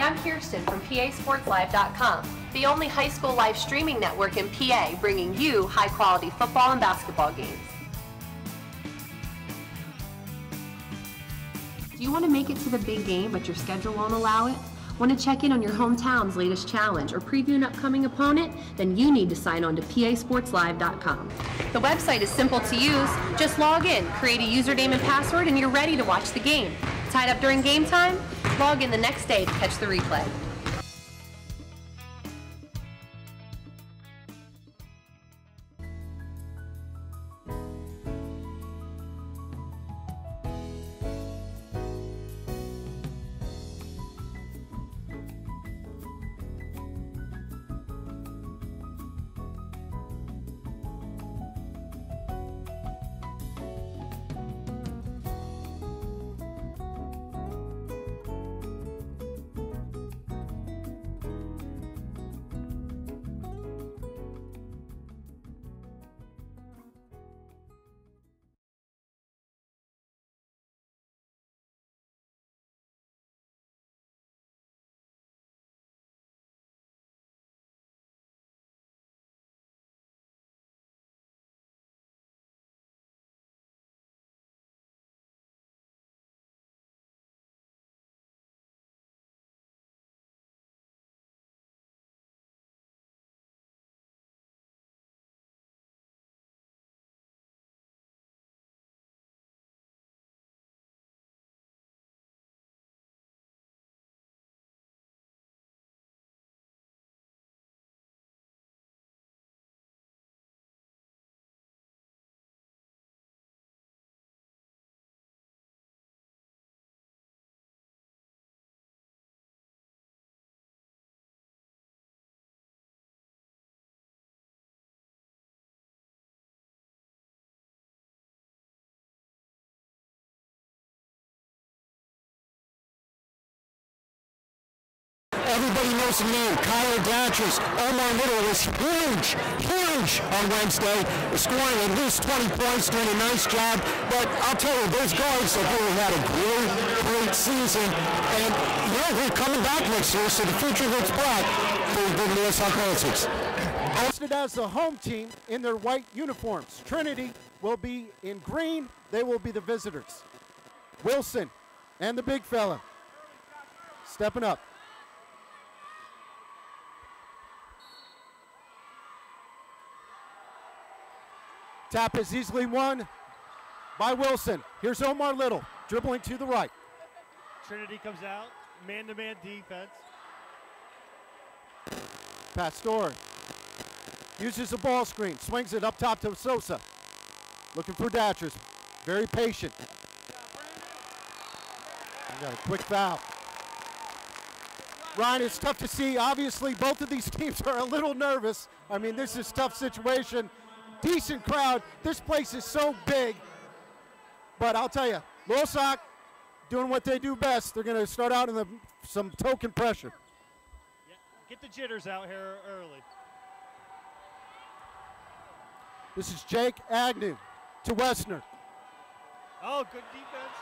I'm Kirsten from PASportsLive.com, the only high school live streaming network in PA bringing you high-quality football and basketball games. Do you want to make it to the big game but your schedule won't allow it? Want to check in on your hometown's latest challenge or preview an upcoming opponent? Then you need to sign on to PASportsLive.com. The website is simple to use. Just log in, create a username and password, and you're ready to watch the game. Tied up during game time? Log in the next day to catch the replay. Everybody knows the name, Kyle Datchers. Omar Little was huge on Wednesday, scoring at least 20 points, doing a nice job. But I'll tell you, those guys have really had a great season. And, you know, we're coming back next year, so the future looks bright for the Loyalsock Lancers. Listed as the home team in their white uniforms. Trinity will be in green. They will be the visitors. Wilson and the big fella stepping up. Tap is easily won by Wilson. Here's Omar Little dribbling to the right. Trinity comes out, man-to-man defense. Pastor uses the ball screen, swings it up top to Sosa. Looking for Datchers, very patient. Got a quick foul. Ryan, it's tough to see. Obviously, both of these teams are a little nervous. I mean, this is a tough situation. Decent crowd. This place is so big. But I'll tell you, Loyalsock doing what they do best. They're going to start out in some token pressure. Yeah, get the jitters out here early. This is Jake Agnew to Westner. Oh, good defense.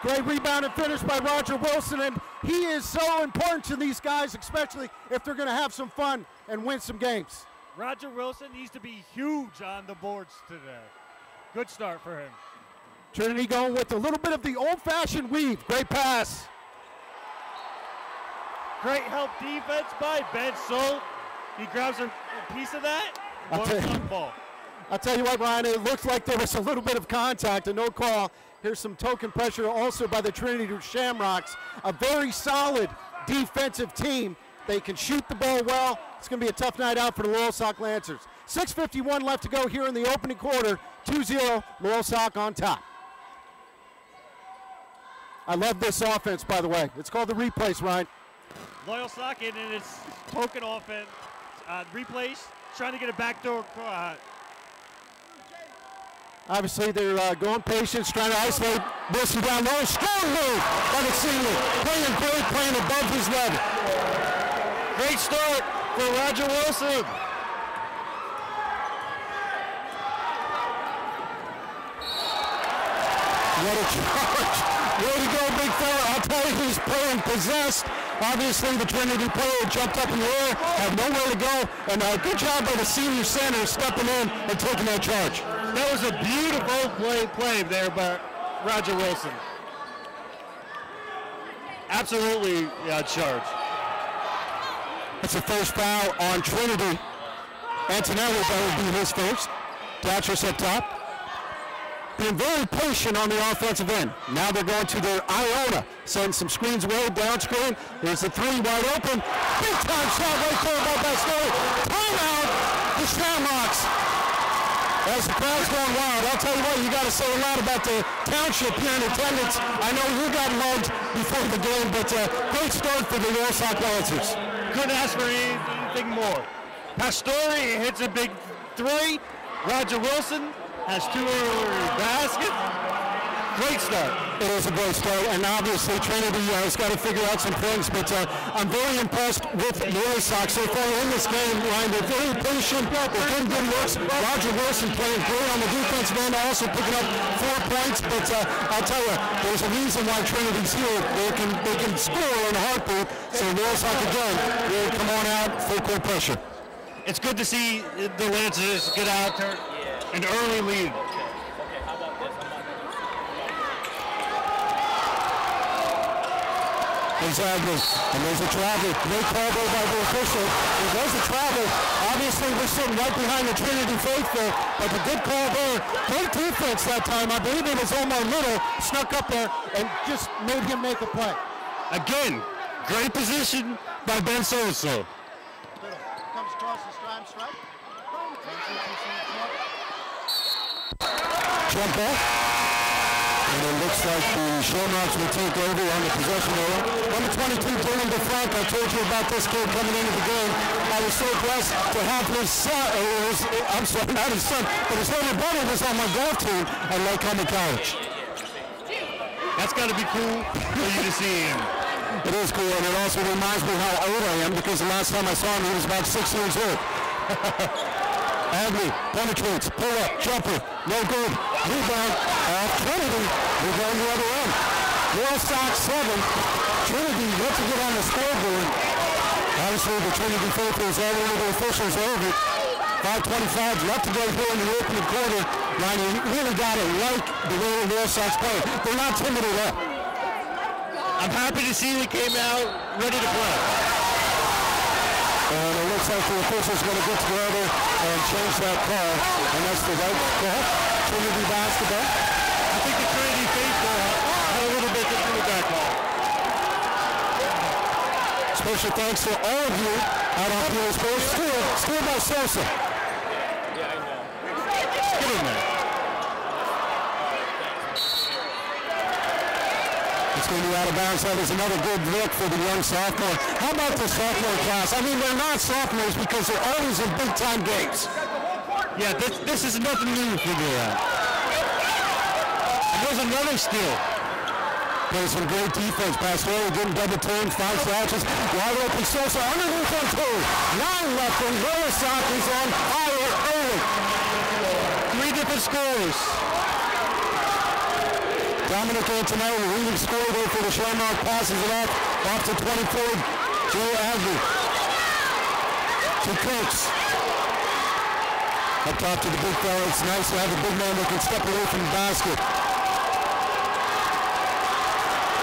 Great rebound and finish by Roger Wilson, and he is so important to these guys, especially if they're going to have some fun and win some games. Roger Wilson needs to be huge on the boards today. Good start for him. Trinity going with a little bit of the old-fashioned weave. Great pass. Great help defense by Ben Solt. He grabs a piece of that. I'll tell you what, Ryan, it looks like there was a little bit of contact, a no call. Here's some token pressure also by the Trinity Shamrocks. A very solid defensive team. They can shoot the ball well. It's going to be a tough night out for the Loyalsock Lancers. 6:51 left to go here in the opening quarter. 2-0, Loyalsock on top. I love this offense, by the way. It's called the replays, Ryan. Loyalsock in its token offense. Replays, trying to get a backdoor. Obviously, they're going patience, trying to isolate Wilson down low. Strong move by the senior. Playing great, playing above his level. Great start for Roger Wilson. What a charge. Way to go, big fella. I'll tell you who's playing possessed. Obviously, the Trinity player jumped up in the air, had nowhere to go, and good job by the senior center stepping in and taking that charge. That was a beautiful play there by Roger Wilson. Absolutely charge. That's the first foul on Trinity. Antonelli, that would be his first. Thatcher's up top. Being very patient on the offensive end. Now they're going to their Iona. Sending some screens away, down screen. There's the three wide open. Big time shot right there by Bastoni. Timeout, the Shamrocks. As the crowd's going wild, I'll tell you what, you got to say a lot about the township here in attendance. I know you got mugged before the game, but great start for the Loyalsock Lancers. Couldn't ask for anything more. Pastore hits a big three. Roger Wilson has two baskets. Great start. It is a great start, and obviously Trinity has got to figure out some things, but I'm very impressed with Loyalsock so far in this game. Ryan, they're very patient, they're getting good looks. Roger Wilson playing great on the defensive end, also picking up 4 points, but I'll tell you, there's a reason why Trinity's here. They can score in a heartbeat, so Loyalsock again, really come on out, full court pressure. It's good to see the Lancers get out to an early lead. Exactly, and there's a travel. No call there by the official. There goes a travel. Obviously, we're sitting right behind the Trinity faithful, but the good call there. Great defense that time. I believe it was Omar Little snuck up there and just made him make a play. Again, great position by Ben Soso. Comes across the strike. Jump ball. And it looks like the Shamrocks will take over on the possession area. Number 22, Dylan DeFranco. I told you about this kid coming into the game. I was so blessed to have his son, I'm sorry, not his son, but his older brother was on my golf team at Lake County College. That's got to be cool for you to see him. It is cool, and it also reminds me how old I am, because the last time I saw him, he was about 6 years old. Adley penetrates, pull up, jumper, no good. Rebound off Trinity. We're going the other end. Loyalsock 7. Trinity yet to get on the scoreboard. Obviously, the Trinity faithful is all over the officials over. 5:25 left to go here in the opening quarter. Ryan, you really got to like the way Loyalsock's play. They're not timid at all. I'm happy to see they came out ready to play. And it looks like the official's going to get together and change that call. And that's the right call. Trinity basketball. I think the Trinity faithful had a little bit to do with that call. Special thanks to all of you out on Peter's Sports. Steal by Sosa. Yeah, I know. Get in there. It's going to be out of bounds. That is another good look for the young sophomore. How about the sophomore class? I mean, they're not sophomores because they're always in big-time games. Yeah, this is nothing new to figure out. And there's another steal. Plays some great defense. Pastore getting double teamed, 5 slashes. Wide open Sosa underneath on 2. 9 left, and Loyalsock is on fire early. 3 different scores. Dominic Antonelli, leading scorer there for the Shamrock, passes it off to 24, Joe Adley. To Kirks. Up top to the big fella. It's nice to have a big man that can step away from the basket.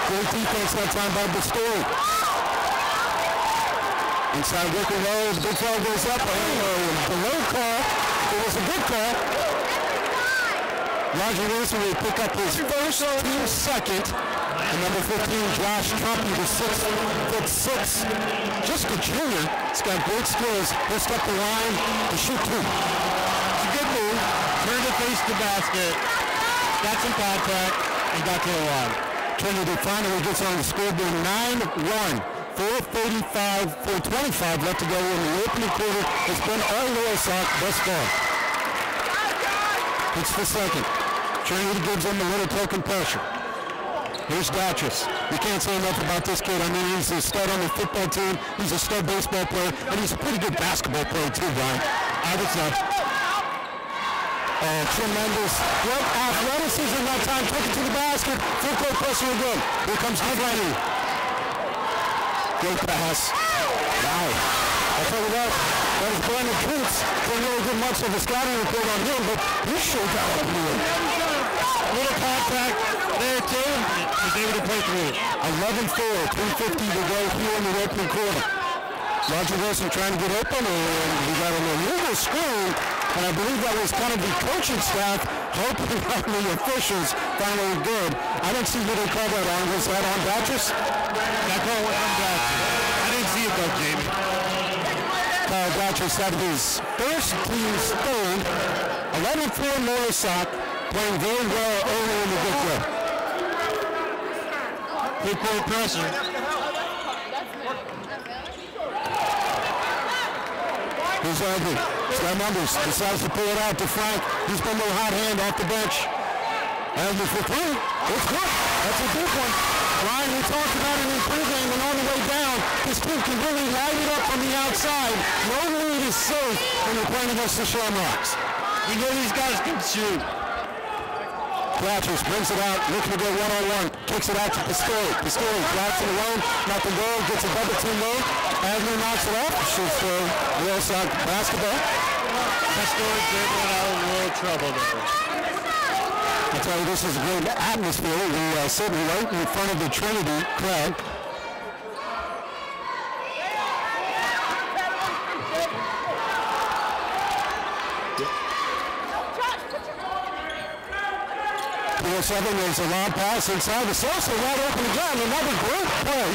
Great defense that time by Bastoni. Inside working well, the big fella goes up. The low call. It was a good call. Roger Wilson will pick up his first, team second. And number 15, Josh Trumpy, the 6'6". Just a junior. He's got great skills. He'll step the line to shoot 2. It's a good move. Turned to face the basket. Got some contact and got to the line. Trinity finally gets on the scoreboard 9-1. 4:25 left to go in the opening quarter. It's been all Loyalsock thus far. It's the second. Trinity gives him a little token pressure. Here's Datris. You can't say enough about this kid. I mean, he's a stud on the football team. He's a stud baseball player, and he's a pretty good basketball player too, Brian. I would say. Oh, tremendous. What athleticism that time. Took it to the basket. Full court pressure again. Here comes Trinity. Great pass. Wow. I'll tell you what, that was Brandon Coots. Didn't really get much of a scouting report on him, but he sure got up here. Little contact there too. He's able to play through it. 11-4, 3:50 to go here in the opening quarter. Roger Wilson trying to get open, and he got an illegal screen, and I believe that was kind of the coaching staff hoping on the officials finally good. I didn't see who they called that on. Was that on Battress? That call went on Battress. I didn't see it though, Jamie. Kyle Battress had his first team's third. 11-4 Loyalsock, playing very well early in the good game. Full court pressure. Here's Ivy. He's got numbers. Decides to pull it out to Frank. He's been a little hot hand off the bench. Ivy for three. It's good. That's a big one. Ryan, we talked about it in pregame, and on the way down, this team can really light it up from the outside. No lead is safe when you're playing against the Shamrocks. You know these guys can shoot. Battress brings it out, looking to go one-on-one, kicks it out to Pistori. Pistori drives it alone, nothing goal, gets a double team low. Agnew knocks it off, shoots for Loyalsock basketball. Pistori dribbling out of a little trouble there. I tell you, this is a great atmosphere. We're sitting right in front of the Trinity crowd. There's a long pass inside the Sosa, wide open again. Another great play.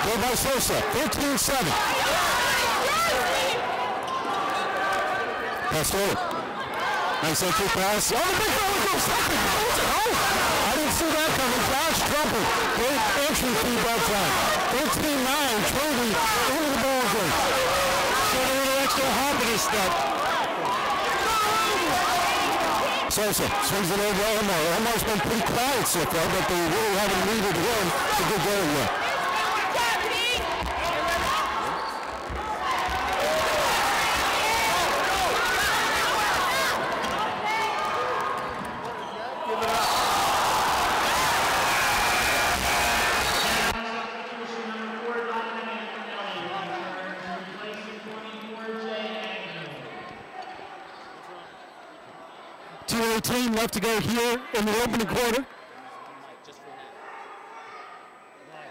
Go by Sosa, 13-7. Pastor. Nice entry pass. Oh, the big fella goes stepping. Oh, I didn't see that coming. Josh Trumper. Great entry feed that time. 13-9. Trinity into the ball game. Showed a little extra hop in his step. Sosa swings it over Omar. Omar's been pretty quiet so far, but they really haven't needed him to get going yet. Left to go here in the opening quarter.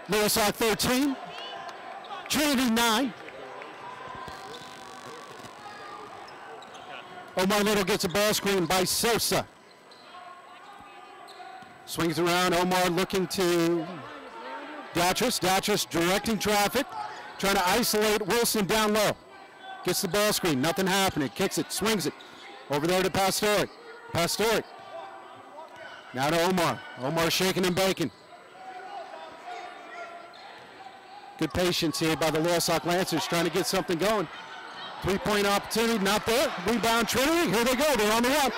Loyalsock 13, Trinity 9. Omar Little gets a ball screen by Sosa. Swings around, Omar looking to Datris. Datris directing traffic, trying to isolate Wilson down low. Gets the ball screen, nothing happening. Kicks it, swings it. Over there to Pastori. Pastori. Now to Omar. Omar shaking and baking. Good patience here by the Loyalsock Lancers trying to get something going. Three-point opportunity, not there. Rebound Trinity. Here they go. They're on the run.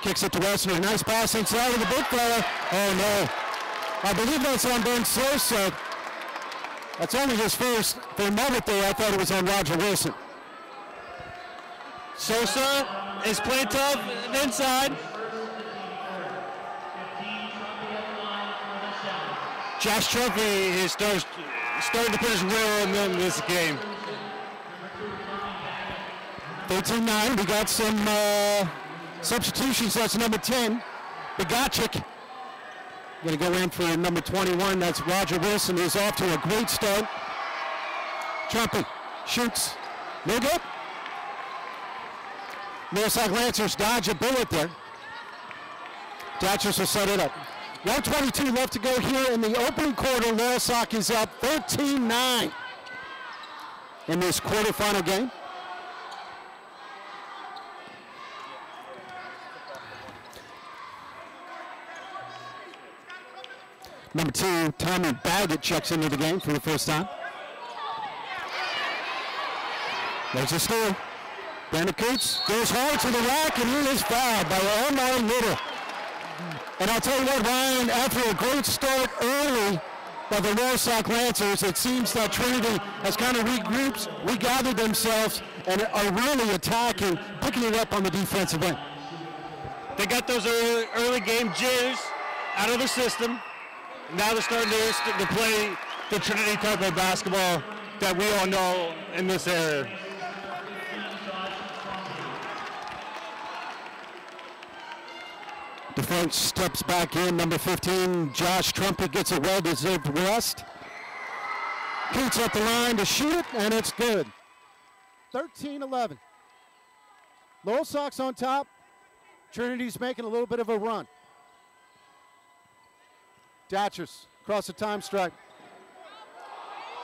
Kicks it to Westner. Nice pass inside of the big fella. Oh, no. I believe that's on Ben Sosa. That's only his first. For a moment there, I thought it was on Roger Wilson. Sosa is playing tough inside. Josh Trophy is starting to put his will in this game. 13-9. We got some substitutions. That's number 10, Begachik. Going to go in for number 21. That's Roger Wilson, who's off to a great start. Trumpet shoots. No good. Loyalsock Lancers dodge a bullet there. Datchers will set it up. 1:22 left to go here in the opening quarter. Loyalsock is up 13-9 in this quarterfinal game. Number 2, Tommy Baggett checks into the game for the first time. There's a score. Brandon Coots goes hard to the rack, and he is fouled by Omar Little. And I'll tell you what, Ryan, after a great start early by the Loyalsock Lancers. It seems that Trinity has kind of regathered themselves, and are really attacking, picking it up on the defensive end. They got those early game jitters out of the system. Now they're starting to play the Trinity type of basketball that we all know in this area. Defense steps back in. Number 15, Josh Trumpet, gets a well-deserved rest. Keats at the line to shoot it, and it's good. 13-11. Loyalsock's on top. Trinity's making a little bit of a run. Datchers across the time stripe.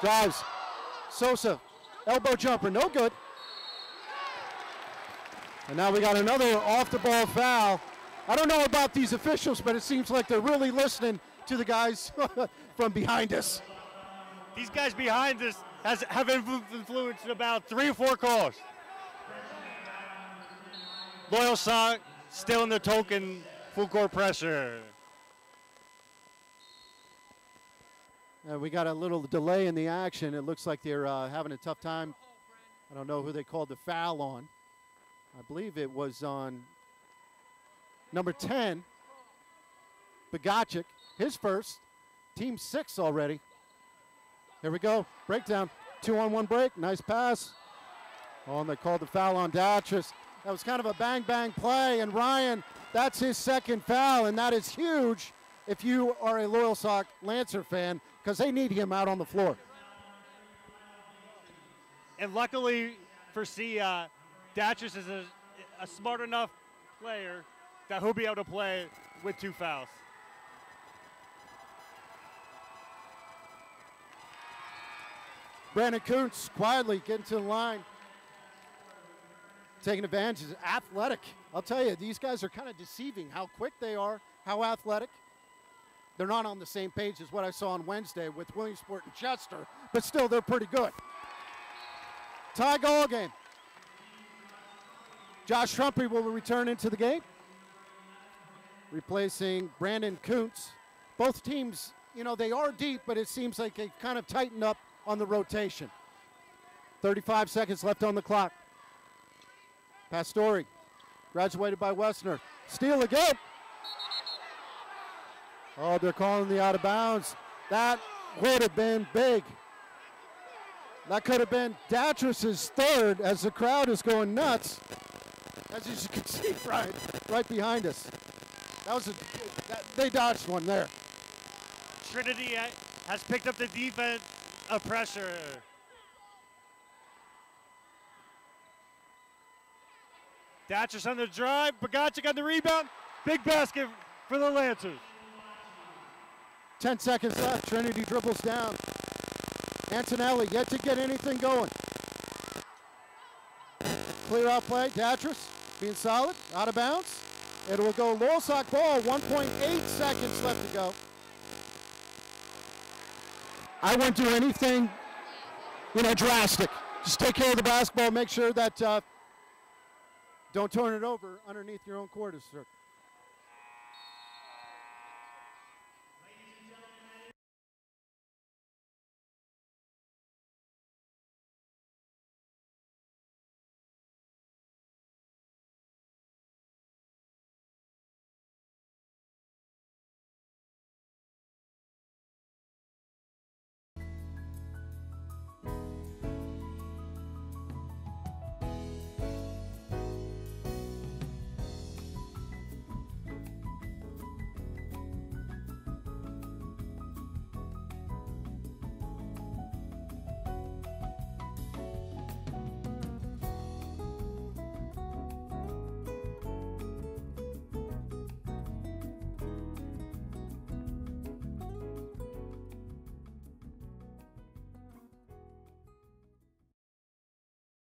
Drives. Sosa, elbow jumper, no good. And now we got another off-the-ball foul. I don't know about these officials, but it seems like they're really listening to the guys from behind us. These guys behind us have influenced about 3 or 4 calls. Loyalsock still in the token full court pressure. We got a little delay in the action. It looks like they're having a tough time. I don't know who they called the foul on. I believe it was on number 10, Bogacic, his first, team 6 already. Here we go, breakdown, 2-on-1 break, nice pass. Oh, and they called the foul on Datchers. That was kind of a bang-bang play, and Ryan, that's his second foul, and that is huge if you are a Loyalsock Lancer fan, because they need him out on the floor. And luckily for Sia, Datchers is a smart enough player that he'll be able to play with 2 fouls. Brandon Kuntz quietly getting to the line. Taking advantage, is athletic. I'll tell you, these guys are kind of deceiving how quick they are, how athletic. They're not on the same page as what I saw on Wednesday with Williamsport and Chester, but still they're pretty good. Tie goal game. Josh Trumpy will return into the game, replacing Brandon Kuntz. Both teams, you know, they are deep, but it seems like they kind of tightened up on the rotation. 35 seconds left on the clock. Pastore, graduated by Westner. Steal again. Oh, they're calling the out of bounds. That would have been big. That could have been Datchers' third as the crowd is going nuts. As you can see, right behind us. That was they dodged one there. Trinity has picked up the defense of pressure. Datchers on the drive, Bogacic on the rebound. Big basket for the Lancers. 10 seconds left, Trinity dribbles down. Antonelli yet to get anything going. Clear out play, Datchers being solid, out of bounds. It will go Loyalsock ball, 1.8 seconds left to go. I wouldn't do anything, drastic. Just take care of the basketball, make sure that don't turn it over underneath your own quarter circle.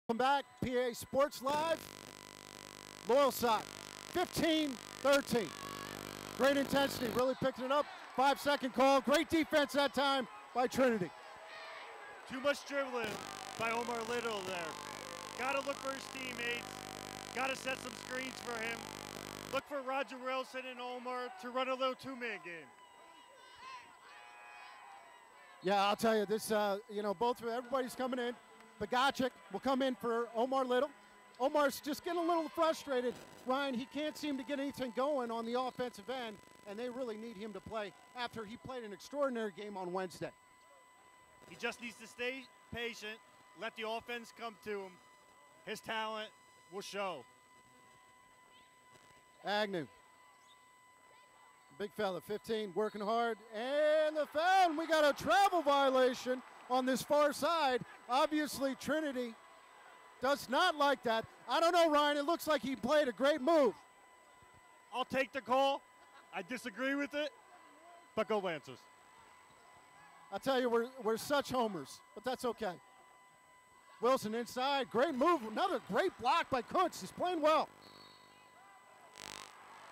Welcome back, PA Sports Live. Loyalsock, 15-13. Great intensity, really picking it up. 5-second call, great defense that time by Trinity. Too much dribbling by Omar Little there. Gotta look for his teammates. Gotta set some screens for him. Look for Roger Wilson and Omar to run a little 2-man game. Yeah, I'll tell you this. Everybody's coming in. Bagachik will come in for Omar Little. Omar's just getting a little frustrated. Ryan, he can't seem to get anything going on the offensive end, and they really need him to play after he played an extraordinary game on Wednesday. He just needs to stay patient, let the offense come to him. His talent will show. Agnew. Big fella, 15, working hard, and the foul. We got a travel violation on this far side. Obviously, Trinity does not like that. I don't know, Ryan. It looks like he played a great move. I'll take the call. I disagree with it, but go Lancers. I'll tell you, we're such homers, but that's okay. Wilson inside, great move. Another great block by Kuntz. He's playing well.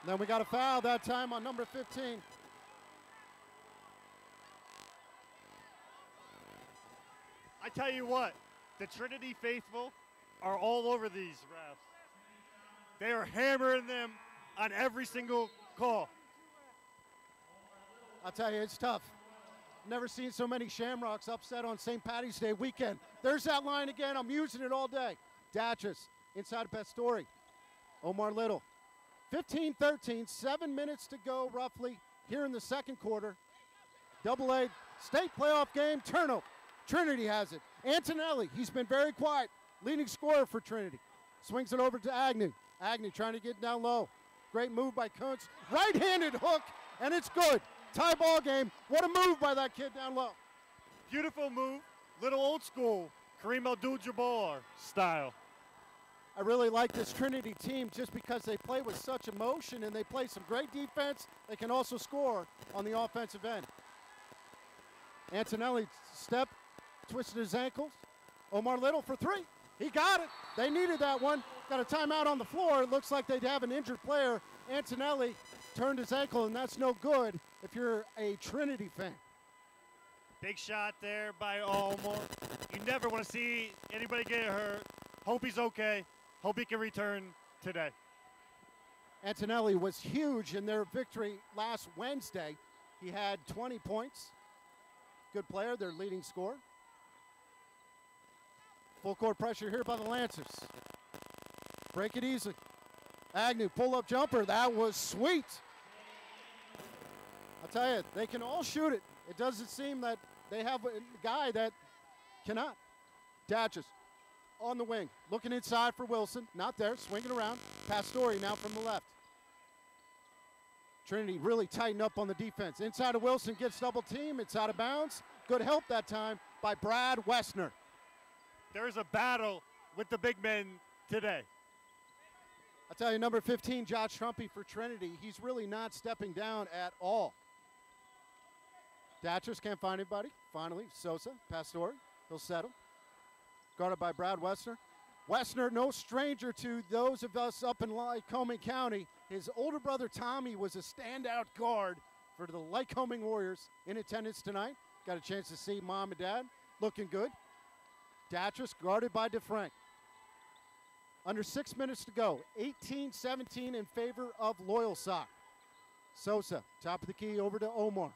Then we got a foul that time on number 15. I tell you what, the Trinity faithful are all over these refs. They are hammering them on every single call. I'll tell you, it's tough. Never seen so many Shamrocks upset on St. Patty's Day weekend. There's that line again. I'm using it all day. Datchus inside of Pastori. Omar Little. 15-13, 7 minutes to go roughly here in the second quarter. Double-A state playoff game, turnover. Trinity has it. Antonelli, he's been very quiet. Leading scorer for Trinity. Swings it over to Agnew. Agnew trying to get down low. Great move by Kuntz. Right-handed hook, and it's good. Tie ball game. What a move by that kid down low. Beautiful move. Little old school. Kareem Abdul-Jabbar style. I really like this Trinity team just because they play with such emotion and they play some great defense. They can also score on the offensive end. Antonelli step, twisted his ankles. Omar Little for three. He got it. They needed that one. Got a timeout on the floor. It looks like they'd have an injured player. Antonelli turned his ankle, and that's no good if you're a Trinity fan. Big shot there by Omar. You never want to see anybody get hurt. Hope he's okay. Hope he can return today. Antonelli was huge in their victory last Wednesday. He had 20 points. Good player, their leading scorer. Full court pressure here by the Lancers. Break it easily. Agnew, pull-up jumper. That was sweet. I'll tell you, they can all shoot it. It doesn't seem that they have a guy that cannot. Datchus on the wing, looking inside for Wilson. Not there, swinging around. Pastori now from the left. Trinity really tightened up on the defense. Inside of Wilson, gets double team. It's out of bounds. Good help that time by Brad Westner. There's a battle with the big men today. I'll tell you, number 15, Josh Trumpy for Trinity. He's really not stepping down at all. Datchers can't find anybody. Finally, Sosa, Pastori. He'll settle. Guarded by Brad Westner. Westner, no stranger to those of us up in Lycoming County. His older brother Tommy was a standout guard for the Lycoming Warriors in attendance tonight. Got a chance to see mom and dad looking good. Datchus guarded by DeFrank. Under 6 minutes to go. 18-17 in favor of Loyalsock. Sosa, top of the key over to Omar.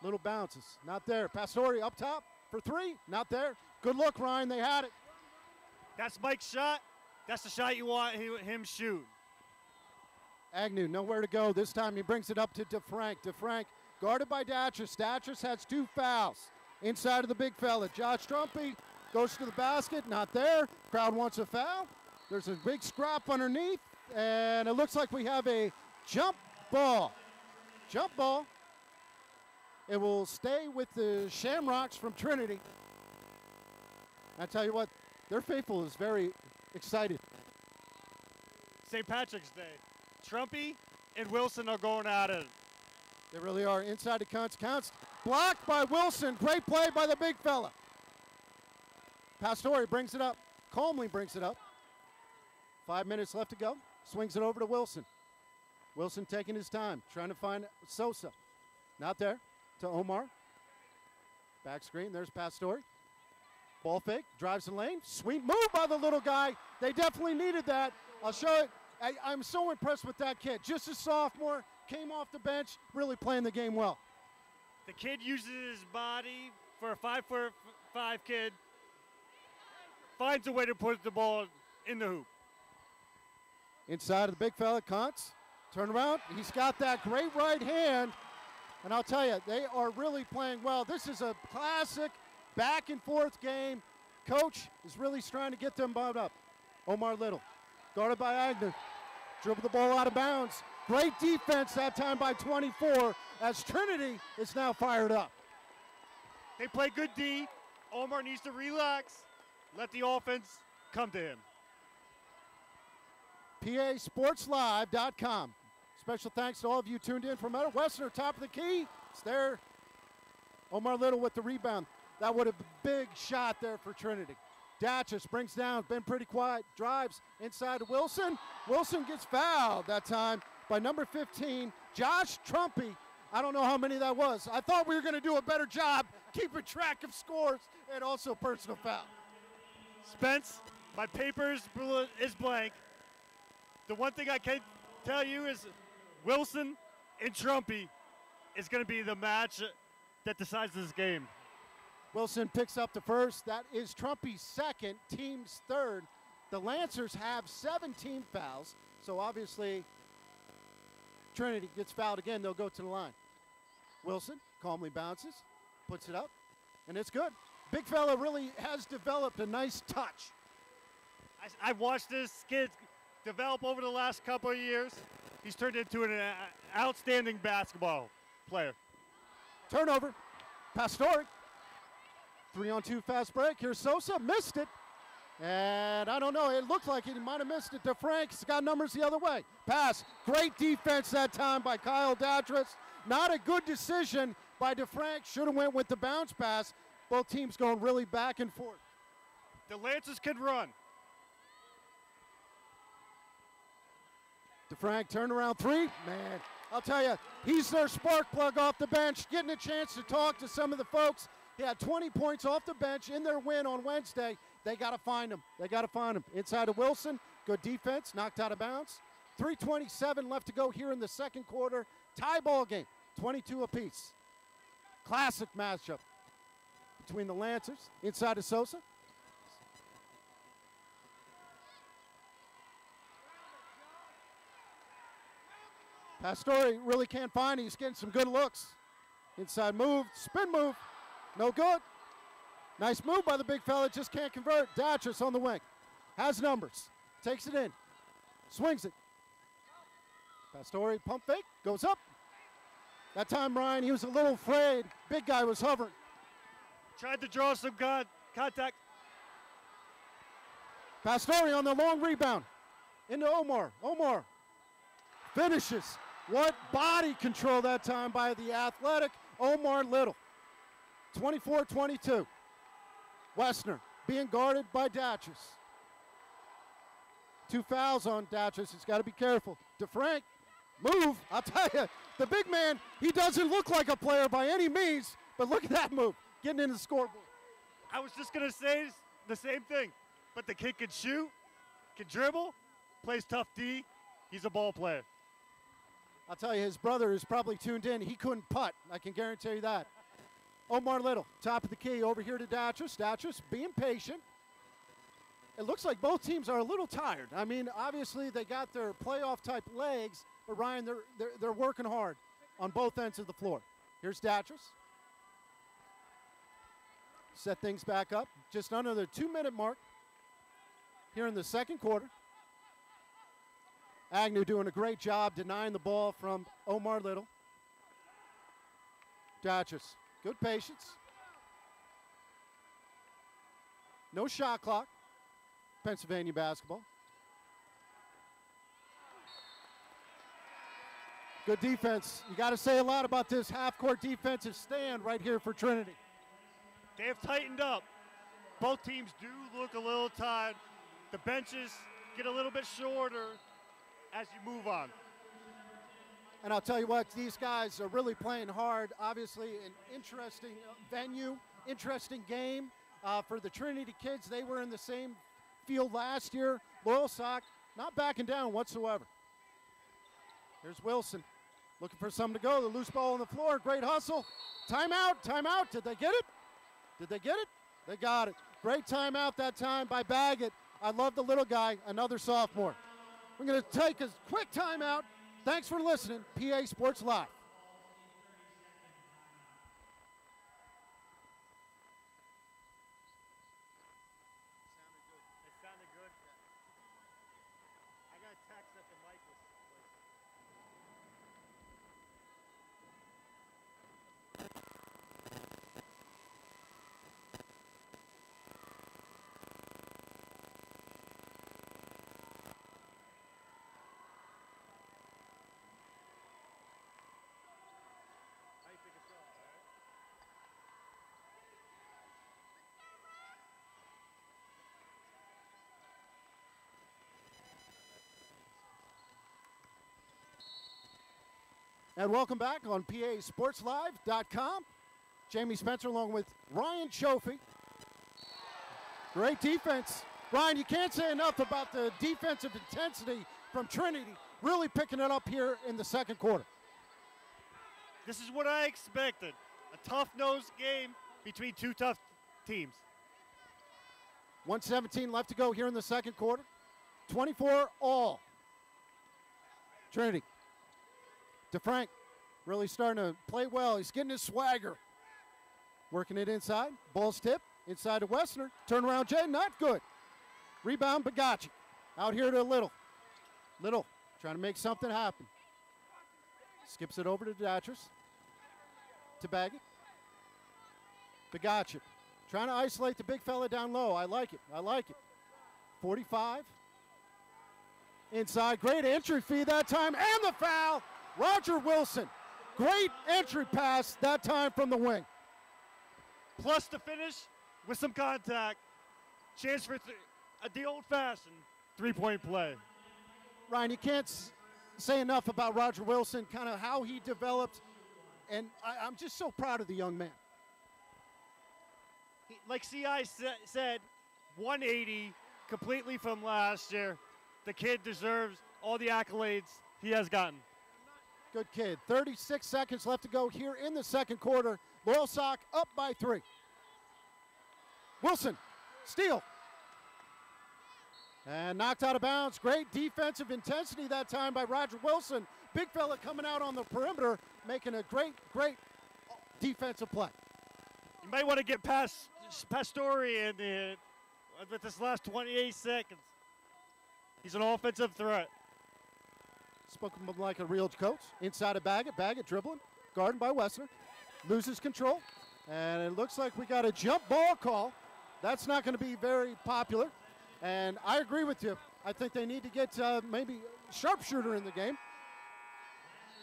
Little bounces, not there. Pastori up top for three, not there. Good look, Ryan, they had it. That's Mike's shot. That's the shot you want him shoot. Agnew, nowhere to go. This time he brings it up to DeFrank. DeFrank guarded by Datchus. Datchus has two fouls. Inside of the big fella. Josh Trumpy goes to the basket, not there. Crowd wants a foul. There's a big scrap underneath, and it looks like we have a jump ball. Jump ball. It will stay with the Shamrocks from Trinity. I tell you what, their faithful is very excited. St. Patrick's Day. Trumpy and Wilson are going at it. They really are. Inside to Kuntz. Kuntz blocked by Wilson. Great play by the big fella. Pastori brings it up. Calmly brings it up. 5 minutes left to go. Swings it over to Wilson. Wilson taking his time, trying to find Sosa. Not there. To Omar. Back screen. There's Pastori. Ball fake. Drives the lane. Sweet move by the little guy. They definitely needed that. I'll show it. I'm so impressed with that kid. Just a sophomore. Came off the bench. Really playing the game well. The kid uses his body for a 5'5" kid. Finds a way to put the ball in the hoop. Inside of the big fella, Kuntz. Turn around. He's got that great right hand. And I'll tell you, they are really playing well. This is a classic back and forth game. Coach is really trying to get them bumped up. Omar Little, guarded by Agnew. Dribble the ball out of bounds. Great defense that time by 24 as Trinity is now fired up. They play good D. Omar needs to relax. Let the offense come to him. PASportsLive.com. Special thanks to all of you tuned in from Westerner, top of the key. It's there. Omar Little with the rebound. That would have been a big shot there for Trinity. Datchus brings down, been pretty quiet, drives inside to Wilson. Wilson gets fouled that time by number 15, Josh Trumpy. I don't know how many that was. I thought we were going to do a better job keeping track of scores and also personal foul. Spence, my paper is blank. The one thing I can tell you is Wilson and Trumpy is going to be the match that decides this game. Wilson picks up the first. That is Trumpy's second, team's third. The Lancers have 17 fouls, so obviously Trinity gets fouled again. They'll go to the line. Wilson calmly bounces, puts it up, and it's good. Big fella really has developed a nice touch. I've watched this kid develop over the last couple of years. He's turned into an outstanding basketball player. Turnover. Pastore. 3-on-2 fast break. Here's Sosa. Missed it. And I don't know. It looked like he might have missed it. DeFrank's got numbers the other way. Pass. Great defense that time by Kyle Datchus. Not a good decision by DeFrank. Should have went with the bounce pass. Both teams going really back and forth. The Lancers can run. DeFrank turnaround three. Man, I'll tell you, he's their spark plug off the bench, getting a chance to talk to some of the folks. He had 20 points off the bench in their win on Wednesday. They got to find him. They got to find him. Inside of Wilson, good defense, knocked out of bounds. 3:27 left to go here in the second quarter. Tie ball game, 22 apiece. Classic matchup between the Lancers. Inside of Sosa. Pastore really can't find it. He's getting some good looks. Inside move, spin move, no good. Nice move by the big fella, just can't convert. Datchus on the wing, has numbers, takes it in, swings it. Pastore pump fake, goes up. That time, Ryan, he was a little afraid. Big guy was hovering. Tried to draw some contact. Pastore on the long rebound. Into Omar. Omar finishes. What body control that time by the athletic Omar Little. 24-22. Westner being guarded by Datchus. 2 fouls on Datchus. He's got to be careful. DeFrank, move. I'll tell you, the big man, he doesn't look like a player by any means, but look at that move, getting into the scoreboard. I was just going to say the same thing, but the kid can shoot, can dribble, plays tough D. He's a ball player. I'll tell you, his brother is probably tuned in. He couldn't putt. I can guarantee you that. Omar Little, top of the key, over here to Datchus. Datchus being patient. It looks like both teams are a little tired. I mean, obviously they got their playoff-type legs, but Ryan, they're working hard on both ends of the floor. Here's Datchus. Set things back up. Just under the 2-minute mark here in the second quarter. Agnew doing a great job denying the ball from Omar Little. Datchus, good patience. No shot clock. Pennsylvania basketball. Good defense. You got to say a lot about this half-court defensive stand right here for Trinity. They have tightened up. Both teams do look a little tired. The benches get a little bit shorter as you move on. And I'll tell you what, these guys are really playing hard. Obviously, an interesting venue, interesting game for the Trinity kids. They were in the same field last year. Loyalsock not backing down whatsoever. Here's Wilson. Looking for something to go. The loose ball on the floor. Great hustle. Timeout. Timeout. Did they get it? Did they get it? They got it. Great timeout that time by Baggett. I love the little guy, another sophomore. We're going to take a quick timeout. Thanks for listening. PA Sports Live. It sounded good. I got a text that the mic was. How you think it's going, all right? And welcome back on PASportsLive.com. Jamie Spencer along with Ryan Chofie. Great defense. Ryan, you can't say enough about the defensive intensity from Trinity, really picking it up here in the second quarter. This is what I expected. A tough-nosed game between two tough teams. 1:17 left to go here in the second quarter. 24 all. Trinity. DeFrank really starting to play well. He's getting his swagger. Working it inside. Ball's tip. Inside to Wessner. Turnaround Jay. Not good. Rebound Bagachi. Out here to Little. Little trying to make something happen. Skips it over to Datris. To Baggett. Bagachi. Trying to isolate the big fella down low. I like it. I like it. 45. Inside. Great entry fee that time. And the foul. Roger Wilson. Great entry pass that time from the wing. Plus the finish with some contact. Chance for the old-fashioned three-point play. Ryan, you can't say enough about Roger Wilson, kind of how he developed, and I'm just so proud of the young man. Like CI said, 180 completely from last year. The kid deserves all the accolades he has gotten. Good kid. 36 seconds left to go here in the second quarter. Loyalsock up by 3. Wilson, steal. And knocked out of bounds. Great defensive intensity that time by Roger Wilson. Big fella coming out on the perimeter, making a great defensive play. You might want to get past Pastore in with this last 28 seconds. He's an offensive threat. Spoken like a real coach. Inside of Baggett. Baggett dribbling. Guarded by Wessner. Loses control. And it looks like we got a jump ball call. That's not going to be very popular. And I agree with you. I think they need to get maybe sharpshooter in the game.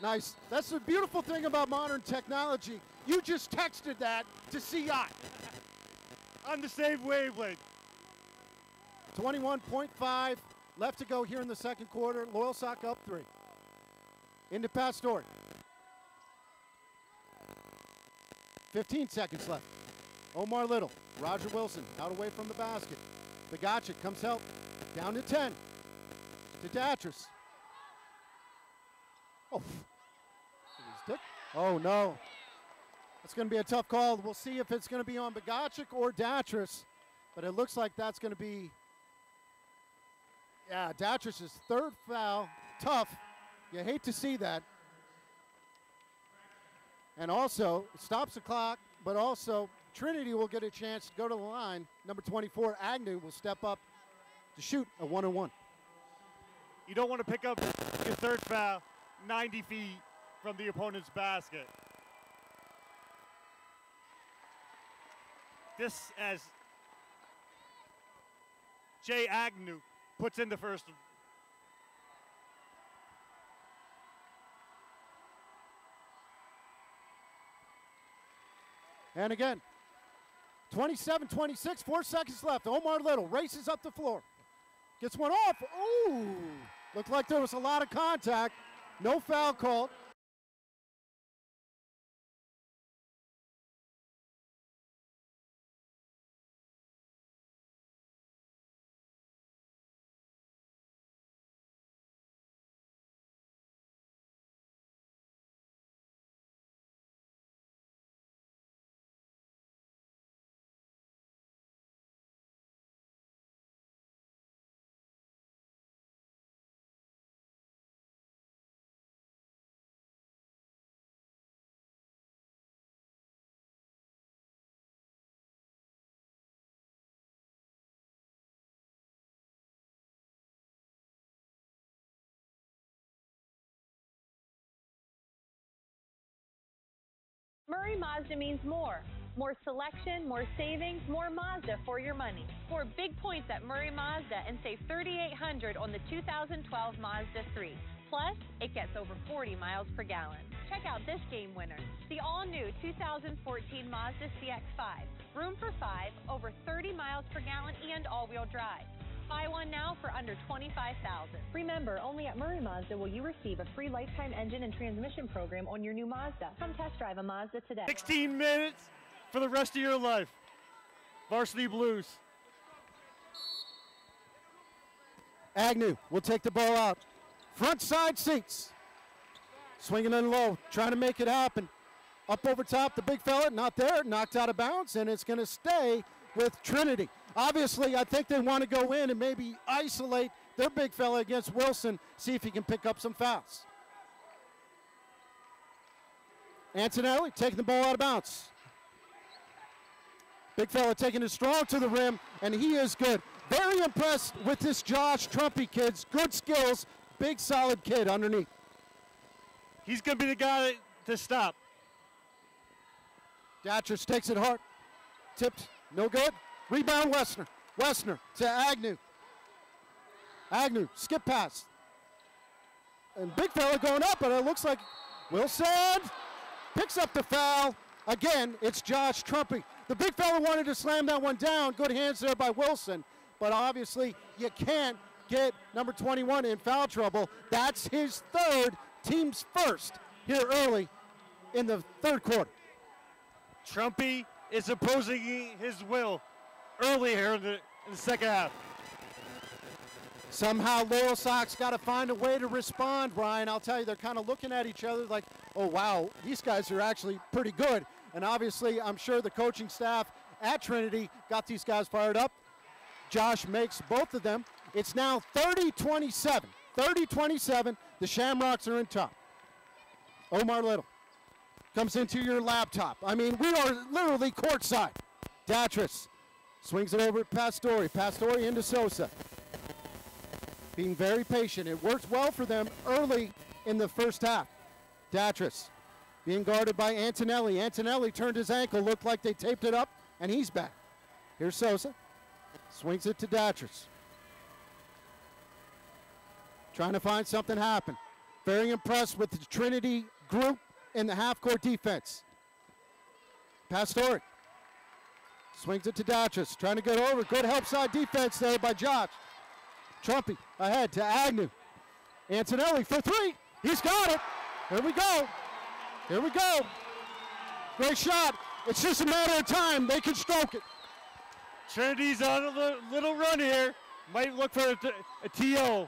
Nice. That's the beautiful thing about modern technology. You just texted that to CI. On the same wavelength. 21.5 left to go here in the second quarter. Loyalsock up 3. Into Pastore. 15 seconds left. Omar Little. Roger Wilson out away from the basket. Bagachi comes help. Down to 10. To Datris. Oh, no. That's going to be a tough call. We'll see if it's going to be on Bagacic or Datris. But it looks like that's going to be, Datris' third foul. Tough. You hate to see that. And also, it stops the clock, but also Trinity will get a chance to go to the line. Number 24, Agnew, will step up to shoot a 1-on-1. You don't want to pick up your third foul 90 feet from the opponent's basket. This as Jay Agnew puts in the first. And again, 27-26, 4 seconds left. Omar Little races up the floor. Gets one off. Ooh, looked like there was a lot of contact. No foul called. Murray Mazda means more. More selection, more savings, more Mazda for your money. Score big points at Murray Mazda and save $3,800 on the 2012 Mazda 3. Plus, it gets over 40 miles per gallon. Check out this game winner, the all-new 2014 Mazda CX-5. Room for 5, over 30 miles per gallon, and all-wheel drive. Buy one now for under $25,000. Remember, only at Murray Mazda will you receive a free lifetime engine and transmission program on your new Mazda. Come test drive a Mazda today. 16 minutes for the rest of your life. Varsity Blues. Agnew will take the ball out. Front side seats. Swinging in low, trying to make it happen. Up over top, the big fella, not there, knocked out of bounds, and it's going to stay with Trinity. Obviously, I think they want to go in and maybe isolate their big fella against Wilson, see if he can pick up some fouls. Antonelli taking the ball out of bounds. Big fella taking it strong to the rim, and he is good. Very impressed with this Josh Trumpy kid. Good skills, big solid kid underneath. He's going to be the guy to stop. Datchers takes it hard. Tipped, no good. Rebound, Wessner. Wessner to Agnew. Agnew, skip pass. And big fella going up, but it looks like Wilson picks up the foul. Again, it's Josh Trumpy. The big fella wanted to slam that one down. Good hands there by Wilson. But obviously, you can't get number 21 in foul trouble. That's his third, team's first here early in the third quarter. Trumpy is opposing his will early here in the second half. Somehow Loyalsock's got to find a way to respond, Brian. I'll tell you, they're kind of looking at each other like, oh, wow, these guys are actually pretty good. And obviously, I'm sure the coaching staff at Trinity got these guys fired up. Josh makes both of them. It's now 30-27. 30-27. The Shamrocks are in top. Omar Little comes into your laptop. I mean, we are literally courtside. Datris swings it over to Pastore. Pastore into Sosa. Being very patient. It worked well for them early in the first half. Datris being guarded by Antonelli. Antonelli turned his ankle, looked like they taped it up, and he's back. Here's Sosa. Swings it to Datris. Trying to find something happen. Very impressed with the Trinity group in the half-court defense. Pastore swings it to Datris. Trying to get over. Good help side defense there by Josh. Trumpy ahead to Agnew. Antonelli for three. He's got it. Here we go. Here we go. Great shot. It's just a matter of time. They can stroke it. Trinity's on a little run here. Might look for a TO.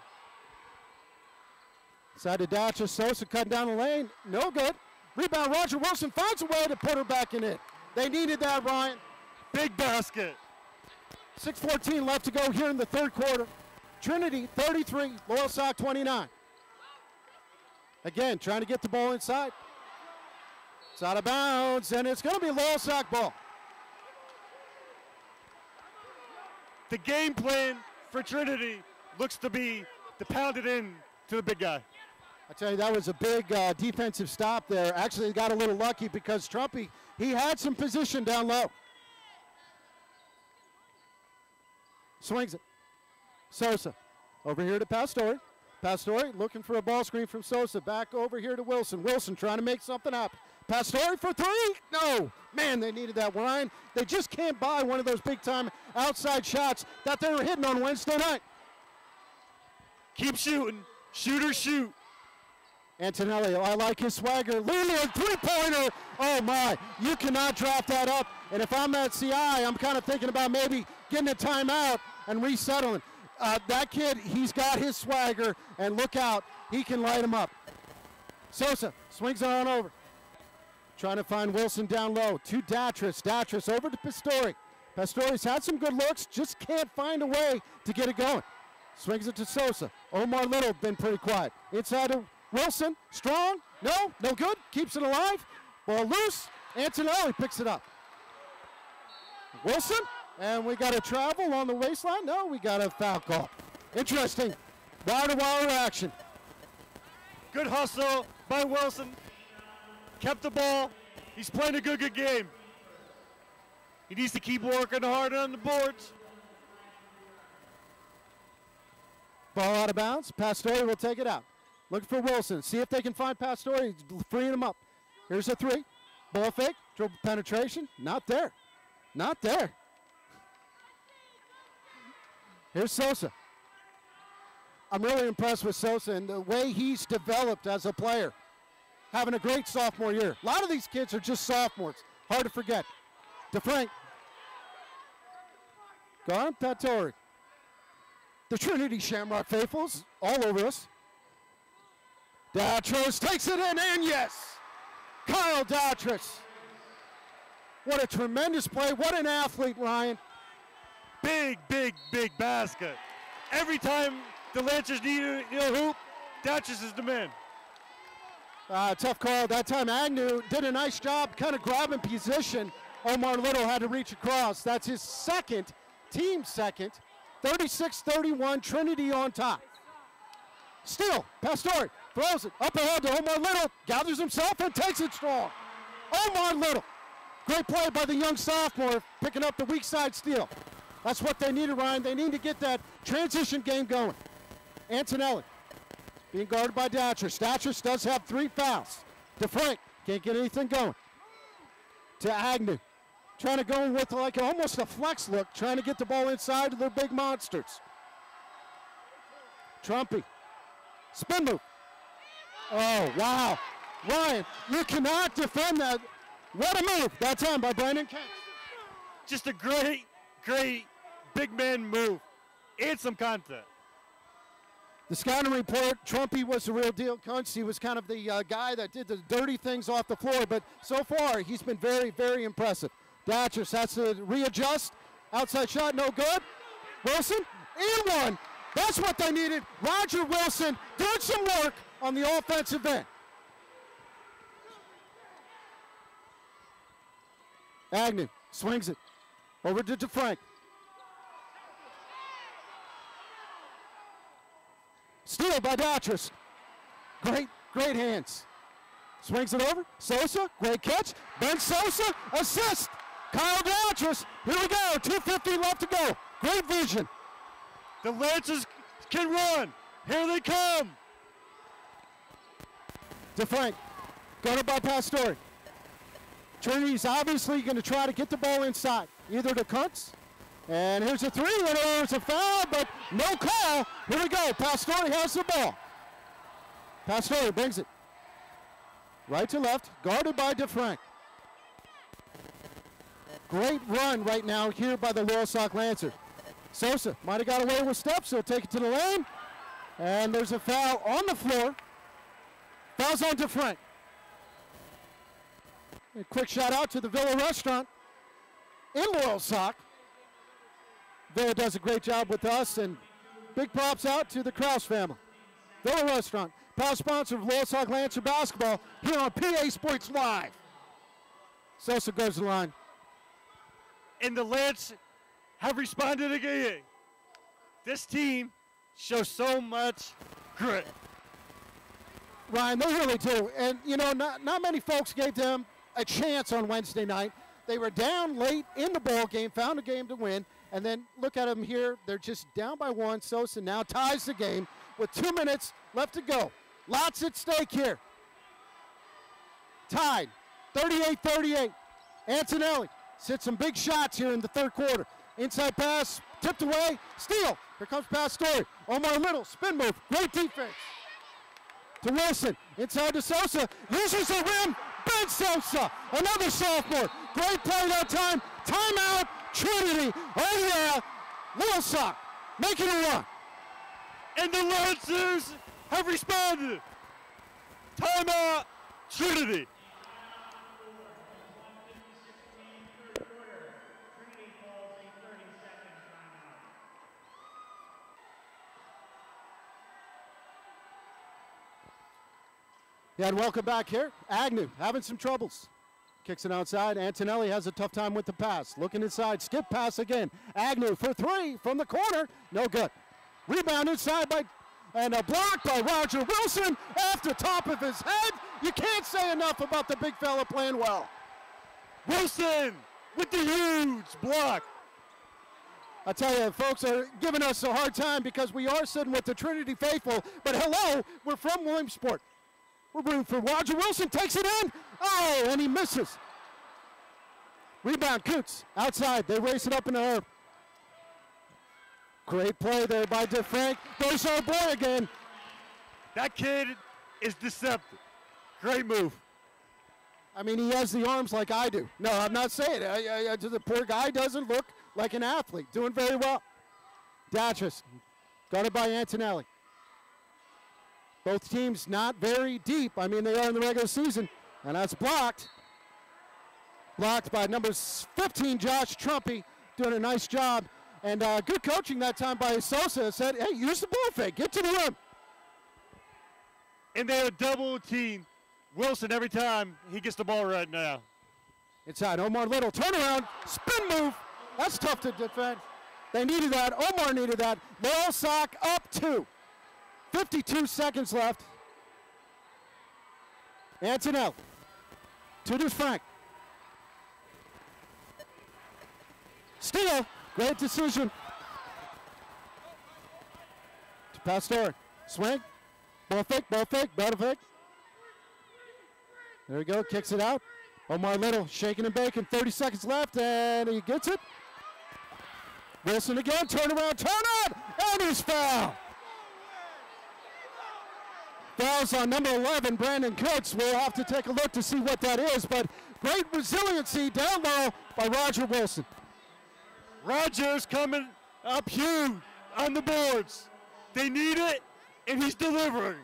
Side to Datchus. Sosa cutting down the lane. No good. Rebound. Roger Wilson finds a way to put her back in it. They needed that, Ryan. Big basket. 6:14 left to go here in the third quarter. Trinity 33, Loyalsock 29. Again, trying to get the ball inside. It's out of bounds, and it's going to be Loyalsock ball. The game plan for Trinity looks to be to pound it in to the big guy. I tell you, that was a big defensive stop there. Actually, got a little lucky because Trumpy, he had some position down low. Swings it. Sosa over here to Pastore. Pastore looking for a ball screen from Sosa. Back over here to Wilson. Wilson trying to make something happen. Pastore for three. No. Man, they needed that, Ryan. They just can't buy one of those big-time outside shots that they were hitting on Wednesday night. Keep shooting. Shoot or shoot. Antonelli, I like his swagger. Leland, three-pointer. Oh, my. You cannot drop that up. And if I'm at CI, I'm kind of thinking about maybe getting a timeout and resettling. That kid, he's got his swagger, and look out. He can light him up. Sosa swings it on over. Trying to find Wilson down low. To Datris. Datris over to Pastore. Pastore's had some good looks, just can't find a way to get it going. Swings it to Sosa. Omar Little been pretty quiet. Inside to Wilson. Strong. No good. Keeps it alive. Ball loose. Antonelli picks it up. Wilson. And we got a travel on the waistline. No, we got a foul call. Interesting. Wire-to-wire action. Good hustle by Wilson. Kept the ball. He's playing a good game. He needs to keep working hard on the boards. Ball out of bounds. Pastore will take it out. Looking for Wilson. See if they can find Pastore. He's freeing him up. Here's a three. Ball fake. Dribble penetration. Not there. Not there. Here's Sosa. I'm really impressed with Sosa and the way he's developed as a player. Having a great sophomore year. A lot of these kids are just sophomores. Hard to forget. DeFrank. Gone. Pastore. The Trinity Shamrock faithfuls all over us. Datros takes it in, and yes! Kyle Datros. What a tremendous play. What an athlete, Ryan. Big basket. Every time the Lancers need a hoop, Datros is the man. Tough call. That time Agnew did a nice job kind of grabbing position. Omar Little had to reach across. That's his second, team second. 36-31, Trinity on top. Still, Pastore throws it up ahead to Omar Little, gathers himself and takes it strong. Omar Little. Great play by the young sophomore, picking up the weak side steal. That's what they needed, Ryan. They need to get that transition game going. Antonelli being guarded by Datros. Datros does have 3 fouls. DeFrank can't get anything going. To Agnew. Trying to go with like almost a flex look, trying to get the ball inside of their big monsters. Trumpy. Spin move. Oh, wow. Ryan, you cannot defend that. What a move that time by Brandon Kent. Just a great big man move. And some contact. The scouting report, Trumpy was the real deal. Kuntz, he was kind of the guy that did the dirty things off the floor, but so far he's been very impressive. Datros has to readjust. Outside shot, no good. Wilson, and one. That's what they needed. Roger Wilson doing some work on the offensive end. Agnew swings it over to DeFrank. Steal by Datros. Great hands. Swings it over. Sosa, great catch. Ben Sosa, assist. Kyle Datros, here we go. 2:50 left to go. Great vision. The Lancers can run. Here they come. DeFrank, guarded by Pastore. Trinity's obviously going to try to get the ball inside, either to Kuntz. And here's a three, and there's a foul, but no call. Here we go. Pastore has the ball. Pastore brings it. Right to left, guarded by DeFrank. Great run right now here by the Loyalsock Lancers. Sosa might have got away with steps, so take it to the lane. And there's a foul on the floor. Foul's on DeFrank. A quick shout out to the Villa Restaurant in Loyalsock. Villa does a great job with us, and big props out to the Krause family. Villa Restaurant, proud sponsor of Loyalsock Lancer basketball here on PA Sports Live. Sosa goes to the line. And the Lance have responded again. This team shows so much grit. Ryan, they really do. And, you know, not many folks gave them a chance on Wednesday night. They were down late in the ball game, found a game to win, and then look at them here. They're just down by 1. Sosa now ties the game with 2 minutes left to go. Lots at stake here. Tied, 38-38. Antonelli hit some big shots here in the third quarter. Inside pass, tipped away, steal. Here comes Pastore. Omar Little, spin move, great defense. To Wilson, inside to Sosa, uses the rim, Ben Sosa, another sophomore. Great play that time. Timeout, Trinity. Oh yeah, Loyalsock making a run. And the Lancers have responded. Timeout, Trinity. Yeah, and welcome back here. Agnew having some troubles. Kicks it outside. Antonelli has a tough time with the pass. Looking inside, skip pass again. Agnew for 3 from the corner. No good. Rebound inside and a block by Roger Wilson off the top of his head. You can't say enough about the big fella playing well. Wilson with the huge block. I tell you, folks are giving us a hard time because we are sitting with the Trinity faithful. But hello, we're from Williamsport. We're rooting for Roger Wilson, takes it in. Oh, and he misses. Rebound, Coots, outside. They race it up in the air. Great play there by DeFrank. There's our boy again. That kid is deceptive. Great move. I mean, he has the arms like I do. No, I'm not saying it. The poor guy doesn't look like an athlete. Doing very well. Datras, got it by Antonelli. Both teams not very deep. I mean, they are in the regular season. And that's blocked. Blocked by number 15, Josh Trumpy, doing a nice job. And good coaching that time by Sosa. Said, hey, use the ball fake. Get to the rim. And they're double team Wilson every time he gets the ball right now. Inside, Omar Little, turnaround, spin move. That's tough to defend. They needed that. Omar needed that. Loyalsock up 2. 52 seconds left. Antonelli to DeFrank. Steal. Great decision. To Pastore. Swing. Ball fake, ball fake, ball fake. There we go, kicks it out. Omar Little shaking and baking, 30 seconds left, and he gets it. Wilson again, turn on, and he's fouled. Fouls on number 11, Brandon Coates. We'll have to take a look to see what that is, but great resiliency down low by Roger Wilson. Rogers coming up huge on the boards. They need it, and he's delivering.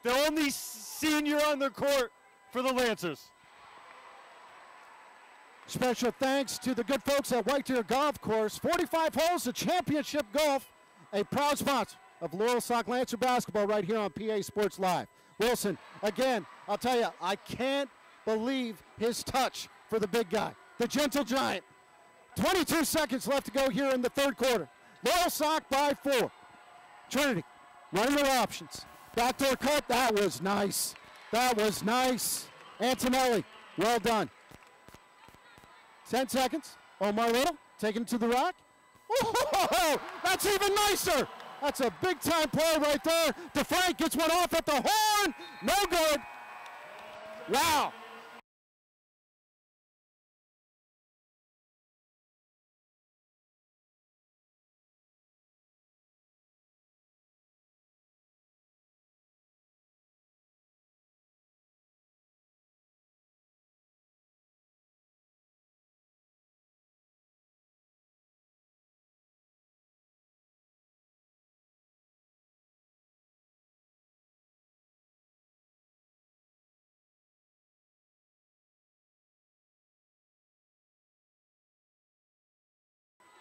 The only senior on the court for the Lancers. Special thanks to the good folks at White Deer Golf Course. 45 holes of championship golf, a proud sponsor of Loyalsock Lancer basketball right here on PA Sports Live. Wilson, again, I'll tell you, I can't believe his touch for the big guy, the gentle giant. 22 seconds left to go here in the third quarter. Loyalsock by 4. Trinity running their options. Backdoor cut, that was nice. That was nice. Antonelli, well done. 10 seconds. Omar Little taking it to the rack. Oh, that's even nicer. That's a big-time play right there. DeFrank gets one off at the horn. No good. Wow.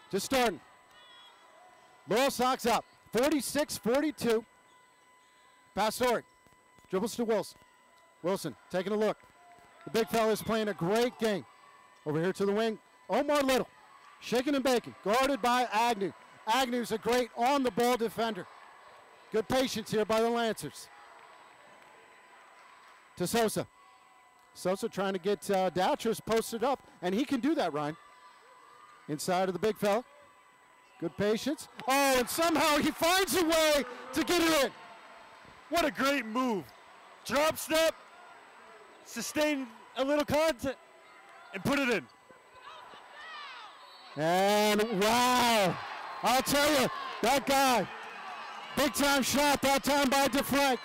Just starting. Loyalsock's up. 46-42. Pastore dribbles to Wilson. Wilson taking a look. The big fella is playing a great game. Over here to the wing. Omar Little shaking and baking. Guarded by Agnew. Agnew's a great on-the-ball defender. Good patience here by the Lancers. To Sosa. Sosa trying to get Datras posted up, and he can do that, Ryan. Inside of the big fella. Good patience. Oh, and somehow he finds a way to get it in. What a great move. Drop step, sustain a little contact, and put it in. And wow. I'll tell you, that guy, big time shot that time by DeFrank.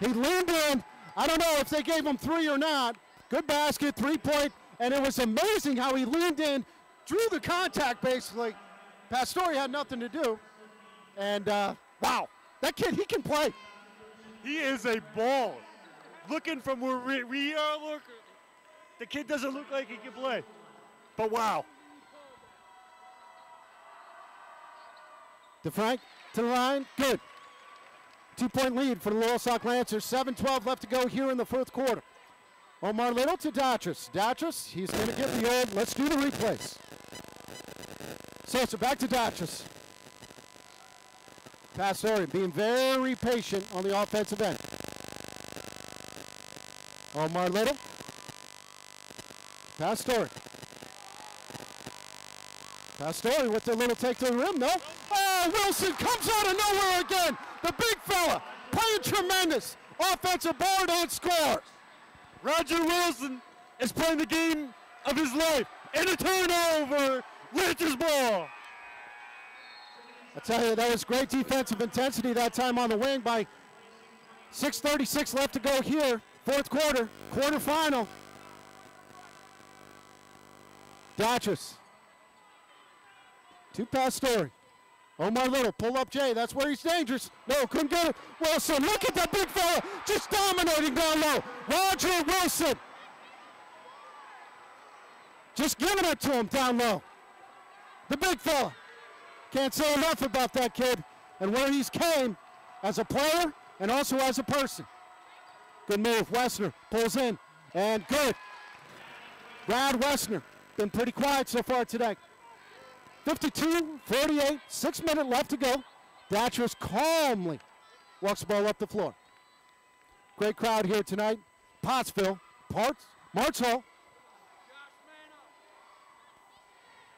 He leaned in. I don't know if they gave him 3 or not. Good basket, 3-point, and it was amazing how he leaned in, drew the contact basically. Pastore had nothing to do. And wow, that kid, he can play. He is a ball. Looking from where we are looking, the kid doesn't look like he can play. But wow. DeFrank to the line, good. 2-point lead for the Loyalsock Lancers. 7:12 left to go here in the fourth quarter. Omar Little to Datras. Datras, he's going to get the old, let's do the replays. Sosa back to Datras. Pastore being very patient on the offensive end. Omar Little. Pastore. Pastore with the little take to the rim, no? Oh, Wilson comes out of nowhere again. The big fella playing tremendous. Offensive board and scores. Roger Wilson is playing the game of his life. And a turnover. Lancers ball. I tell you, that was great defensive intensity that time on the wing by 6:36 left to go here. Fourth quarter, quarterfinal. Dachis. To Pastore. Omar Little, pull up Jay. That's where he's dangerous. No, couldn't get it. Wilson, look at that big fella just dominating down low. Roger Wilson. Just giving it to him down low. The big fella. Can't say enough about that kid and where he's came as a player and also as a person. Good move. Wessner pulls in and good. Brad Wessner been pretty quiet so far today. 52-48, 6 minutes left to go. Dachis calmly walks the ball up the floor. Great crowd here tonight. Pottsville, Marks Hall.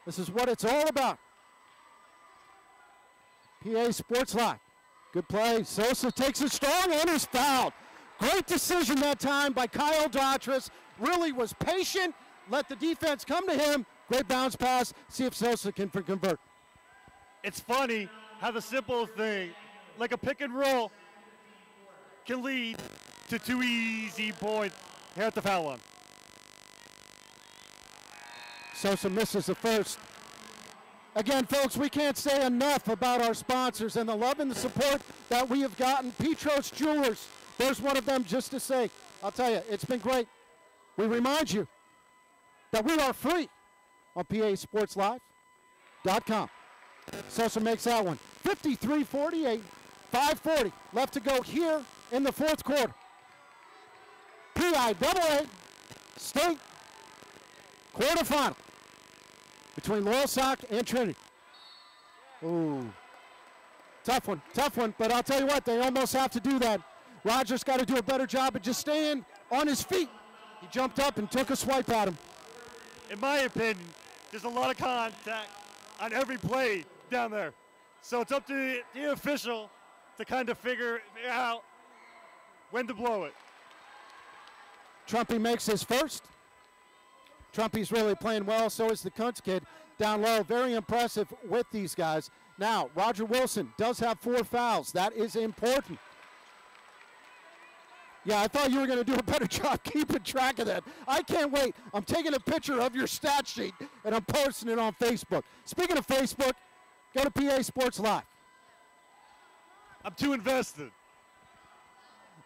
This is what it's all about. PA Sports Live. Good play. Sosa takes it strong and is fouled. Great decision that time by Kyle Dachis. Really was patient. Let the defense come to him. Great bounce pass. See if Sosa can convert. It's funny how the simple thing, like a pick and roll, can lead to 2 easy points here at the foul line. Sosa misses the first. Again, folks, we can't say enough about our sponsors and the love and the support that we have gotten. Petros Jewelers, there's one of them just to say. I'll tell you, it's been great. We remind you that we are free on PASportsLive.com. Sosa makes that one. 53-48, 5:40 left to go here in the fourth quarter. PIAA State quarterfinal between Loyalsock and Trinity. Ooh, tough one, but I'll tell you what, they almost have to do that. Roger's got to do a better job of just staying on his feet. He jumped up and took a swipe at him. In my opinion, there's a lot of contact on every play down there. So it's up to the official to kind of figure out when to blow it. Trumpy makes his first. Trumpy's really playing well, so is the Kuntz kid down low. Very impressive with these guys. Now, Roger Wilson does have 4 fouls. That is important. Yeah, I thought you were going to do a better job keeping track of that. I can't wait. I'm taking a picture of your stat sheet, and I'm posting it on Facebook. Speaking of Facebook, go to PA Sports Live. I'm too invested.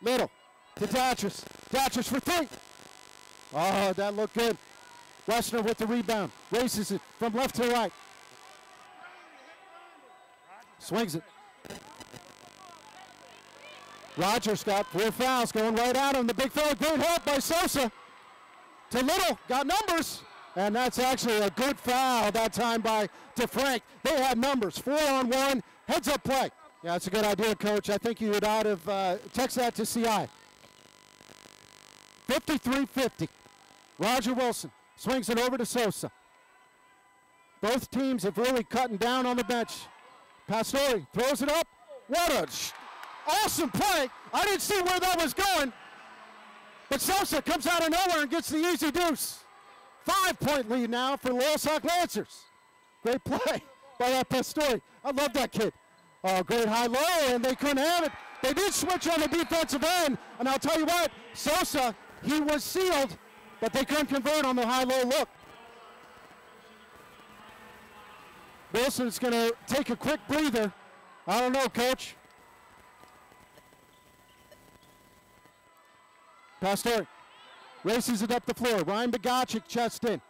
Little to Dachis. Dachis for 3. Oh, that looked good. Wessner with the rebound. Races it from left to right. Swings it. Rogers got 4 fouls going right at him. The big fella, great help by Sosa. To Little, got numbers. And that's actually a good foul that time by DeFrank. They had numbers, 4-on-1, heads-up play. Yeah, that's a good idea, Coach. I think you would ought to text that to CI. 53-50. Roger Wilson swings it over to Sosa. Both teams have really cutting down on the bench. Pastore throws it up. What a awesome play. I didn't see where that was going. But Sosa comes out of nowhere and gets the easy deuce. 5-point lead now for Loyalsock Lancers. Great play by that Pastore. I love that kid. Oh, great high-low, and they couldn't have it. They did switch on the defensive end, and I'll tell you what, Sosa, he was sealed, but they couldn't convert on the high-low look. Wilson's going to take a quick breather. I don't know, Coach. Pastore races it up the floor. Ryan Bogacic chest in.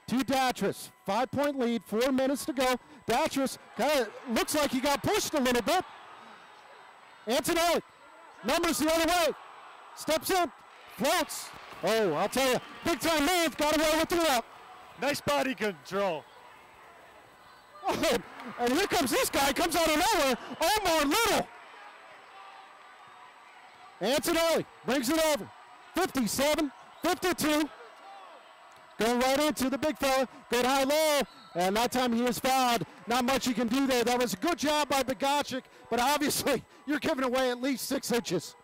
To Dachis. 5-point lead, 4 minutes to go. Dachis kind of looks like he got pushed a little bit. Antonelli, numbers the other way. Steps in, floats. Oh, I'll tell you, big time move, got away with the up. Nice body control. Oh, and here comes this guy, comes out of nowhere, Omar Little. Antonelli brings it over. 57-52. Going right into the big fella. Good high-low. And that time he is fouled. Not much you can do there. That was a good job by Bogacek, but obviously you're giving away at least 6 inches.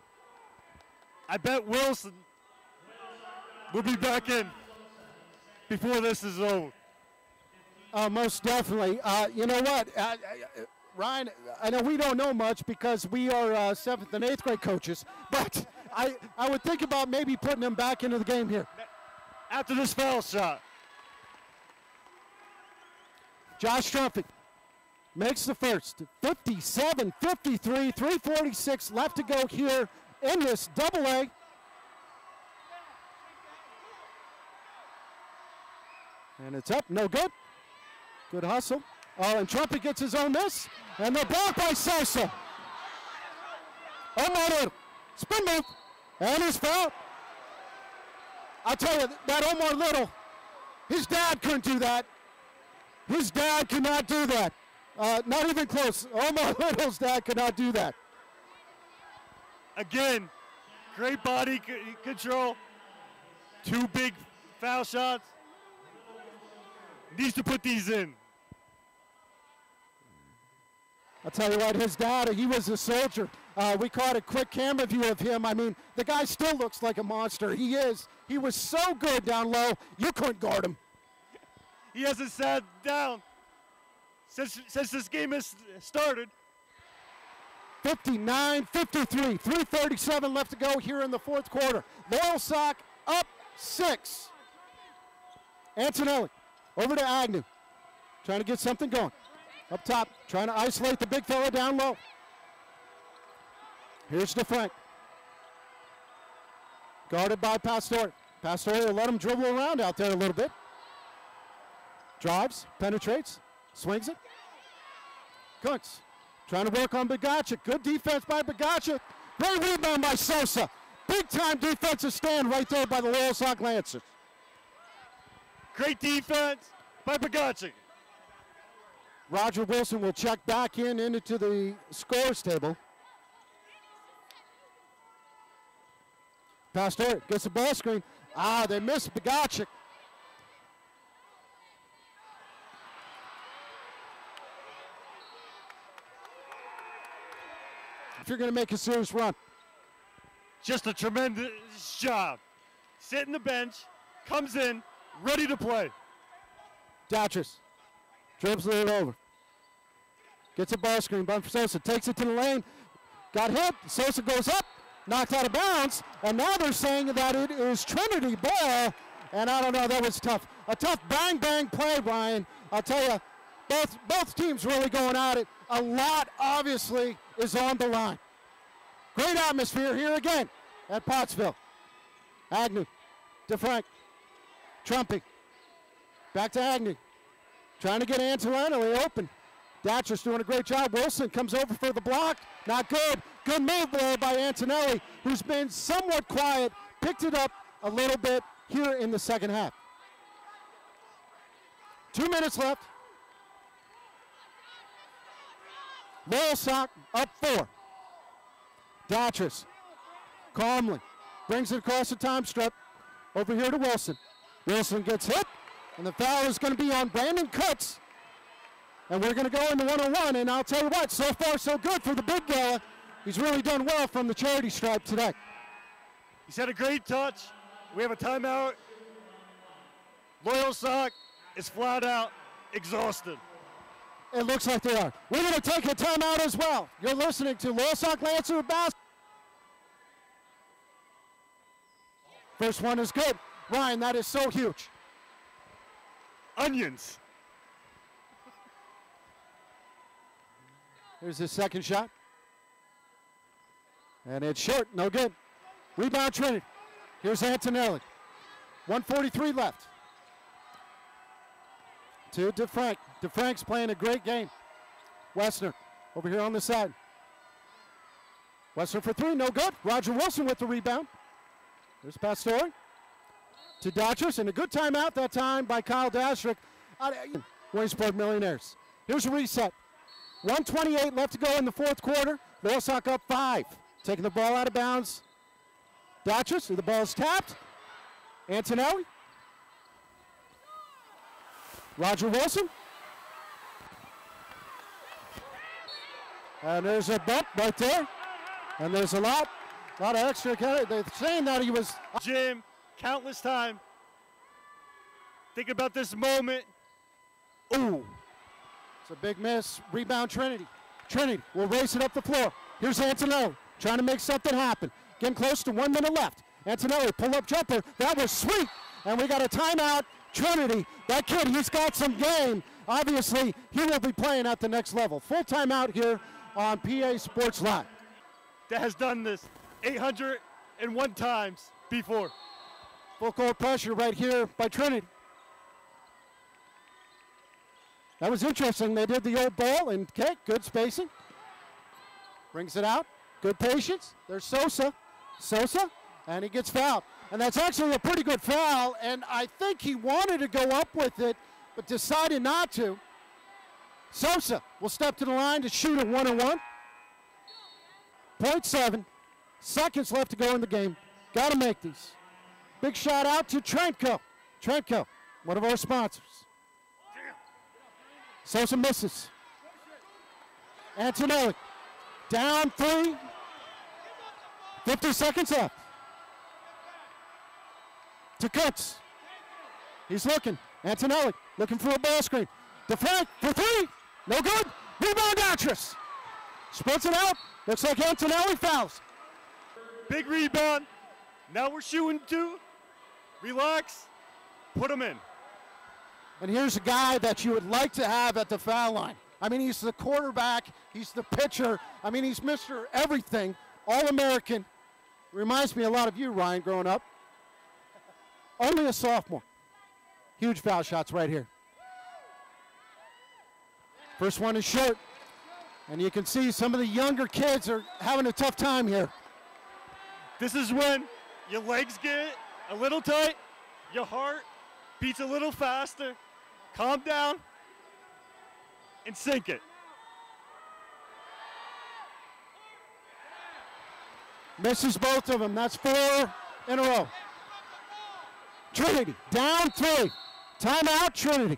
I bet Wilson will be back in before this is over. Most definitely. You know what, Ryan, I know we don't know much because we are 7th and 8th grade coaches, but I would think about maybe putting him back into the game here. After this foul shot. Josh Trumpy makes the first. 57-53, 3:46 left to go here in this double-A. And it's up, no good. Good hustle. Oh, and Trumpy gets his own miss. And they're blocked by Sosa. Omar Little, spin move, and he's fouled. I'll tell you, that Omar Little, his dad couldn't do that. His dad could not do that. Not even close. Omar Little's dad could not do that. Again, great body control. 2 big foul shots. Needs to put these in. I'll tell you what, his dad, he was a soldier. We caught a quick camera view of him. I mean, the guy still looks like a monster. He is. He was so good down low, you couldn't guard him. He hasn't sat down since this game has started. 59-53, 3:37 left to go here in the 4th quarter. Loyalsock up 6. Antonelli over to Agnew, trying to get something going. Up top, trying to isolate the big fella down low. Here's DeFrank. Guarded by Pastore. Pastore will let him dribble around out there a little bit. Drives, penetrates, swings it. Kuntz trying to work on Bogacek. Good defense by Bogacek. Great rebound by Sosa. Big time defensive stand right there by the Loyalsock Lancers. Great defense by Bogacek. Roger Wilson will check back into the scores table. Pastore gets the ball screen. They missed Bogacek. If you're going to make a serious run. Just a tremendous job. Sitting the bench, comes in, ready to play. Datris dribbles it over. Gets a ball screen. Sosa takes it to the lane. Got hit. Sosa goes up. Knocked out of bounds. And now they're saying that it is Trinity ball. And I don't know, that was tough. A tough bang-bang play, Brian. I'll tell you, both teams really going at it. A lot, obviously, is on the line. Great atmosphere here again at Pottsville. Agnew, DeFrank, Trumpy. Back to Agnew. Trying to get Antonelli open. Datcher's doing a great job. Wilson comes over for the block. Not good. Good move there by Antonelli, who's been somewhat quiet. Picked it up a little bit here in the second half. 2 minutes left. Loyalsock up 4. Datcher's calmly brings it across the time strip. Over here to Wilson. Wilson gets hit, and the foul is going to be on Brandon Kutz. And we're going to go into 1-on-1, and I'll tell you what, so far so good for the big guy. He's really done well from the charity stripe today. He's had a great touch. We have a timeout. Loyalsock is flat out exhausted. It looks like they are. We're going to take a timeout as well. You're listening to Loyalsock Lancer Basketball. First one is good. Ryan, that is so huge. Onions. Here's his second shot. And it's short, no good. Rebound Trinity. Here's Antonelli. 1:43 left. To DeFrank. DeFrank's playing a great game. Wessner over here on the side. Wessner for 3, no good. Roger Wilson with the rebound. There's Pastore. To Datcher's, and a good timeout that time by Kyle Dastrick. Williamsport Millionaires. Here's a reset. 1:28 left to go in the 4th quarter. Loyalsock up 5. Taking the ball out of bounds. Datcher's, the ball is tapped. Antonelli. Roger Wilson. And there's a bump right there. And there's a lot of extra. They're saying that he was. Jim, countless time. Think about this moment. Ooh. It's a big miss. Rebound Trinity. Trinity will race it up the floor. Here's Antonelli trying to make something happen. Getting close to 1 minute left. Antonelli, pull-up jumper. That was sweet. And we got a timeout. Trinity, that kid, he's got some game. Obviously, he will be playing at the next level. Full timeout here on PA Sports Live. That has done this 801 times before. Full court pressure right here by Trinity. That was interesting. They did the old ball, and okay, good spacing. Brings it out. Good patience. There's Sosa. Sosa, and he gets fouled. And that's actually a pretty good foul, and I think he wanted to go up with it, but decided not to. Sosa will step to the line to shoot a 1-on-1. 0.7 seconds left to go in the game. Got to make these. Big shout out to Trentco. Trentco, one of our sponsors. Sosa misses. Antonelli, down 3. 50 seconds left. To Kutz. He's looking. Antonelli looking for a ball screen. DeFrank for 3. No good. Rebound Atras. Splits it out. Looks like Antonelli fouls. Big rebound. Now we're shooting 2. Relax. Put him in. And here's a guy that you would like to have at the foul line. I mean, he's the quarterback. He's the pitcher. I mean, he's Mr. Everything. All-American. Reminds me a lot of you, Ryan, growing up. Only a sophomore. Huge foul shots right here. First one is short. And you can see some of the younger kids are having a tough time here. This is when your legs get a little tight, your heart beats a little faster. Calm down and sink it. Misses both of them. That's 4 in a row. Trinity down 3. Timeout, Trinity.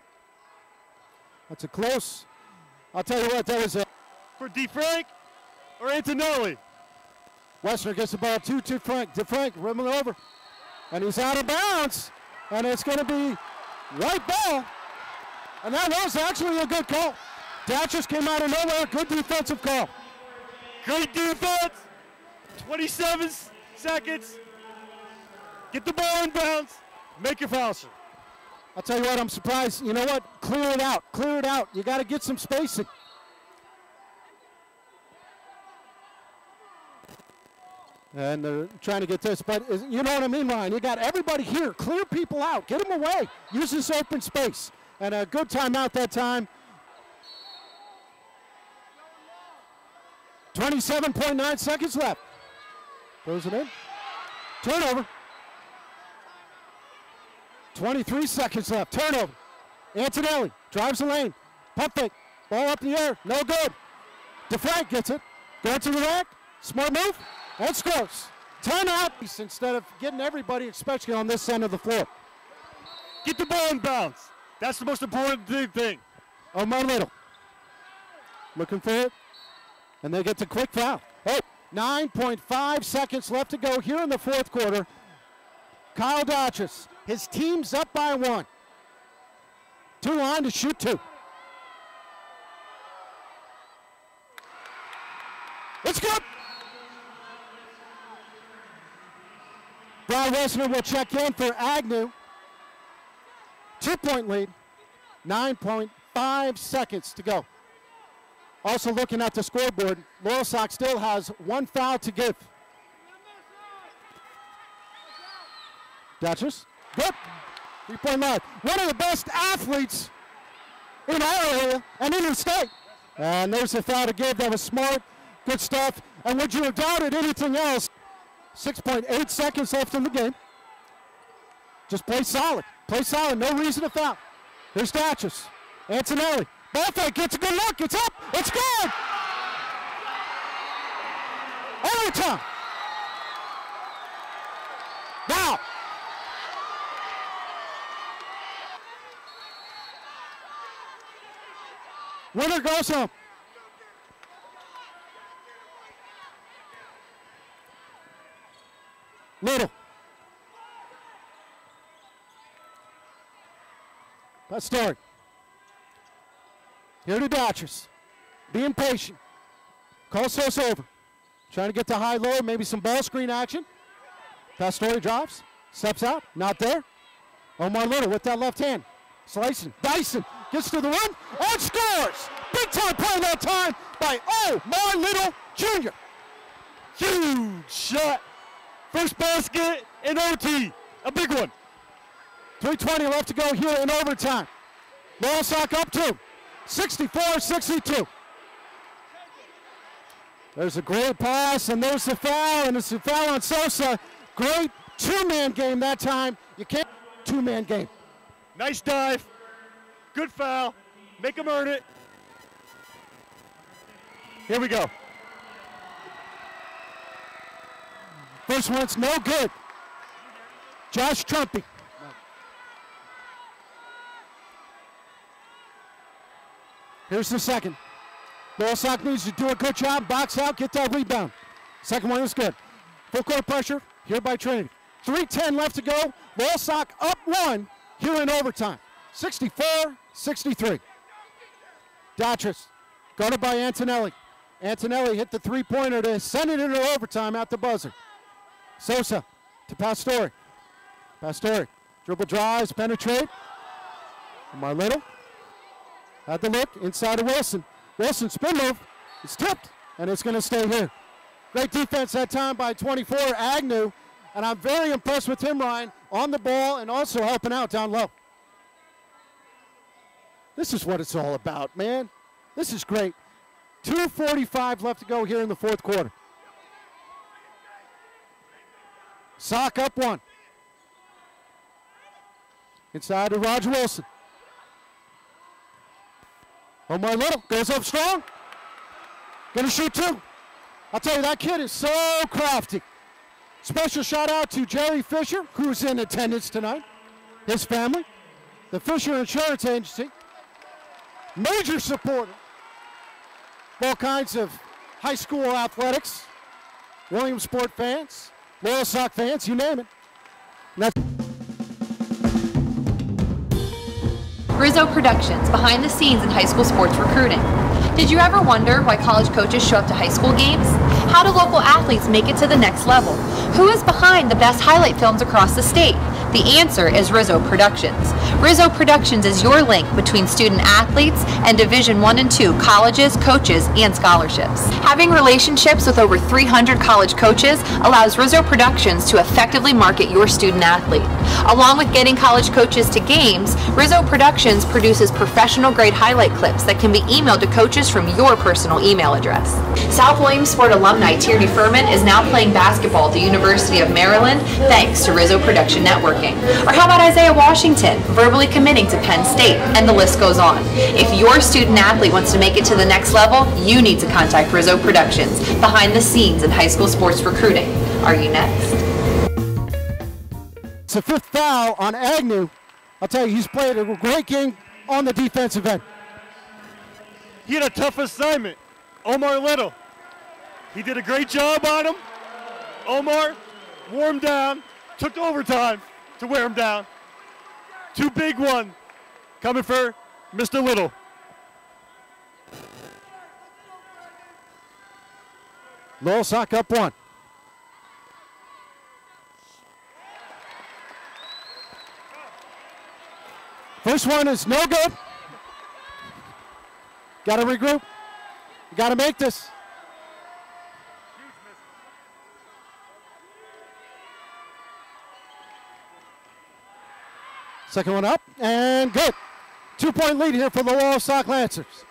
That's a close. I'll tell you what, that was a. For DeFrank or Antonelli? Westner gets the ball to DeFrank. DeFrank rimming over. And he's out of bounds. And it's going to be right ball. And that was actually a good call. Datchers came out of nowhere. Good defensive call. Great defense. 27 seconds. Get the ball in bounds. Make your foul shot. I'll tell you what, I'm surprised. You know what? Clear it out. Clear it out. You got to get some spacing. And they're trying to get this, but you know what I mean, Ryan? You got everybody here. Clear people out. Get them away. Use this open space. And a good timeout that time. 27.9 seconds left. Throws it in. Turnover. 23 seconds left. Turnover. Antonelli drives the lane. Pump fake. Ball up in the air. No good. DeFrank gets it. Going to the rack. Smart move. And scores. Timeout. Instead of getting everybody, especially on this end of the floor. Get the ball in bounds. That's the most important thing. Omar Little. Looking for it. And they get the quick foul. Oh, 9.5 seconds left to go here in the fourth quarter. Kyle Dotchis. His team's up by 1. 2 line to shoot 2. It's good. Brad Westner will check in for Agnew. 2-point lead. 9.5 seconds to go. Also looking at the scoreboard, Loyalsock still has 1 foul to give. Dutchess, good. 3-point line. One of the best athletes in our area and in the state. And there's a foul to give. That was smart. Good stuff. And would you have doubted anything else? 6.8 seconds left in the game. Just play solid. Play solid. No reason to foul. Here's Dutchess. Antonelli. Ball fake gets a good look. It's up. It's good. Overtime. Now. Winner goes home. Little. That's Story. Here to Dodgers. Being patient. Call Sosa over. Trying to get to high-low, maybe some ball screen action. Pastore drops, steps out, not there. Omar Little with that left hand. Slicing, Dyson gets to the run and scores! Big time play that time by Omar Little Jr. Huge shot. First basket in OT. A big one. 3:20 left to go here in overtime. Loyalsock up 2. 64-62. There's a great pass, and there's the foul, and it's a foul on Sosa. Great two-man game that time. You can't two-man game. Nice dive. Good foul. Make him earn it. Here we go. First one's no good. Josh Trumpy. Here's the second. Loyalsock needs to do a good job, box out, get that rebound. Second one is good. Full court pressure here by Trinity. 3:10 left to go. Loyalsock up 1 here in overtime. 64-63. Dodgers guarded by Antonelli. Antonelli hit the three-pointer to send it into overtime at the buzzer. Sosa to Pastore. Pastore dribble drives, penetrate. Omar Little had the look inside of Wilson. Wilson spin move. It's tipped, and it's going to stay here. Great defense that time by 24, Agnew. And I'm very impressed with him, Ryan, on the ball and also helping out down low. This is what it's all about, man. This is great. 2:45 left to go here in the fourth quarter. Sock up 1. Inside to Roger Wilson. Omar Little goes up strong. Gonna shoot 2. I'll tell you, that kid is so crafty. Special shout out to Jerry Fisher, who's in attendance tonight. His family. The Fisher Insurance Agency. Major supporter of all kinds of high school athletics. Williamsport fans, Loyalsock fans, you name it. Rizzo Productions, behind the scenes in high school sports recruiting. Did you ever wonder why college coaches show up to high school games? How do local athletes make it to the next level? Who is behind the best highlight films across the state? The answer is Rizzo Productions. Rizzo Productions is your link between student athletes and Division I and II colleges, coaches, and scholarships. Having relationships with over 300 college coaches allows Rizzo Productions to effectively market your student athlete. Along with getting college coaches to games, Rizzo Productions produces professional-grade highlight clips that can be emailed to coaches from your personal email address. South Williamsport alumni Tierney Furman is now playing basketball at the University of Maryland thanks to Rizzo Production Networking. Or how about Isaiah Washington verbally committing to Penn State, and the list goes on. If your student athlete wants to make it to the next level, you need to contact Rizzo Productions, behind the scenes in high school sports recruiting. Are you next? It's a 5th foul on Agnew. I'll tell you, he's played a great game on the defensive end. He had a tough assignment. Omar Little. He did a great job on him. Omar wore him down, took overtime to wear him down. 2 big one coming for Mr. Little. Loyalsock up 1. First one is no good. Got to regroup. You got to make this. Second one up, and good. 2-point lead here for the Loyalsock Lancers.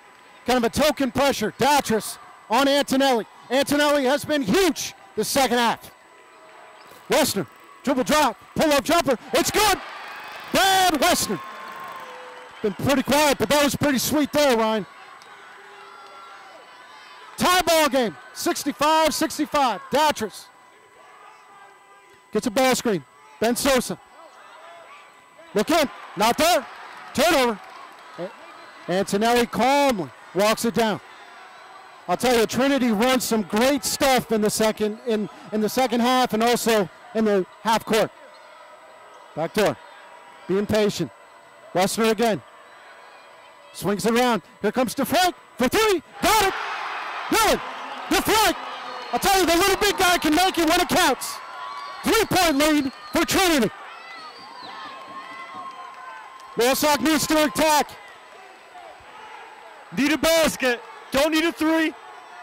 Kind of a token pressure. Dodgers on Antonelli. Antonelli has been huge the second half. Westner, dribble drop, pull-up jumper. It's good. Brad Westner. Been pretty quiet, but that was pretty sweet there, Ryan. Tie ball game, 65-65. Dodgers. Gets a ball screen. Ben Sosa. Look in, not there. Turnover. Antonelli calmly walks it down. I'll tell you, Trinity runs some great stuff in the second half and also in the half court. Back door, being patient. Wessner again. Swings it around. Here comes DeFrank for three. Got it. Good. DeFrank. I'll tell you, the little big guy can make it when it counts. 3-point lead for Trinity. Loyalsock needs to attack. Need a basket. Don't need a three.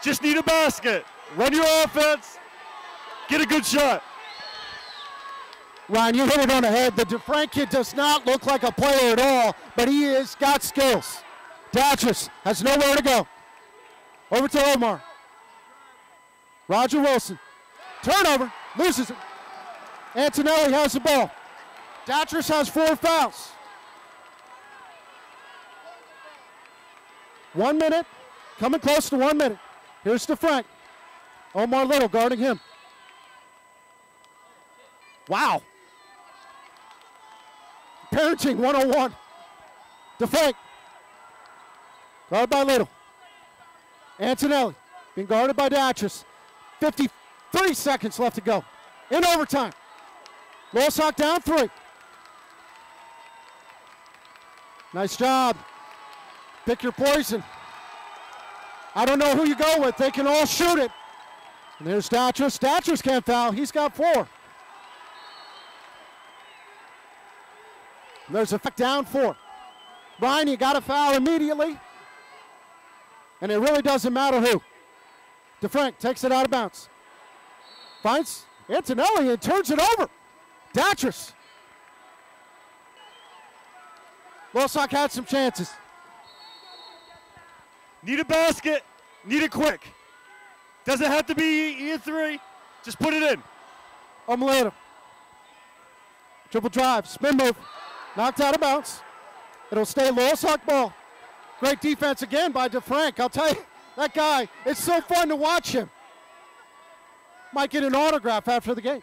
Just need a basket. Run your offense. Get a good shot. Ryan, you hit it on the head. The DeFrank kid does not look like a player at all, but he has got skills. Datchus has nowhere to go. Over to Omar. Roger Wilson. Turnover. Loses it. Antonelli has the ball. Datchus has 4 fouls. 1 minute. Coming close to 1 minute. Here's DeFrank. Omar Little guarding him. Wow. Parenting 101. DeFrank. Guarded by Little. Antonelli being guarded by Datchus. 53 seconds left to go. In overtime. Loyalsock down 3. Nice job. Pick your poison. I don't know who you go with. They can all shoot it. And there's Datchus. Datchus can't foul. He's got 4. There's a down 4. Brian, you got to foul immediately. And it really doesn't matter who. DeFrank takes it out of bounds. Finds Antonelli and turns it over. Datchus. Loyalsock had some chances. Need a basket. Need it quick. Doesn't have to be a three. Just put it in. Omaleta. Triple drive. Spin move. Knocked out of bounds. It'll stay Loyalsock ball. Great defense again by DeFrank. I'll tell you, that guy, it's so fun to watch him. Might get an autograph after the game.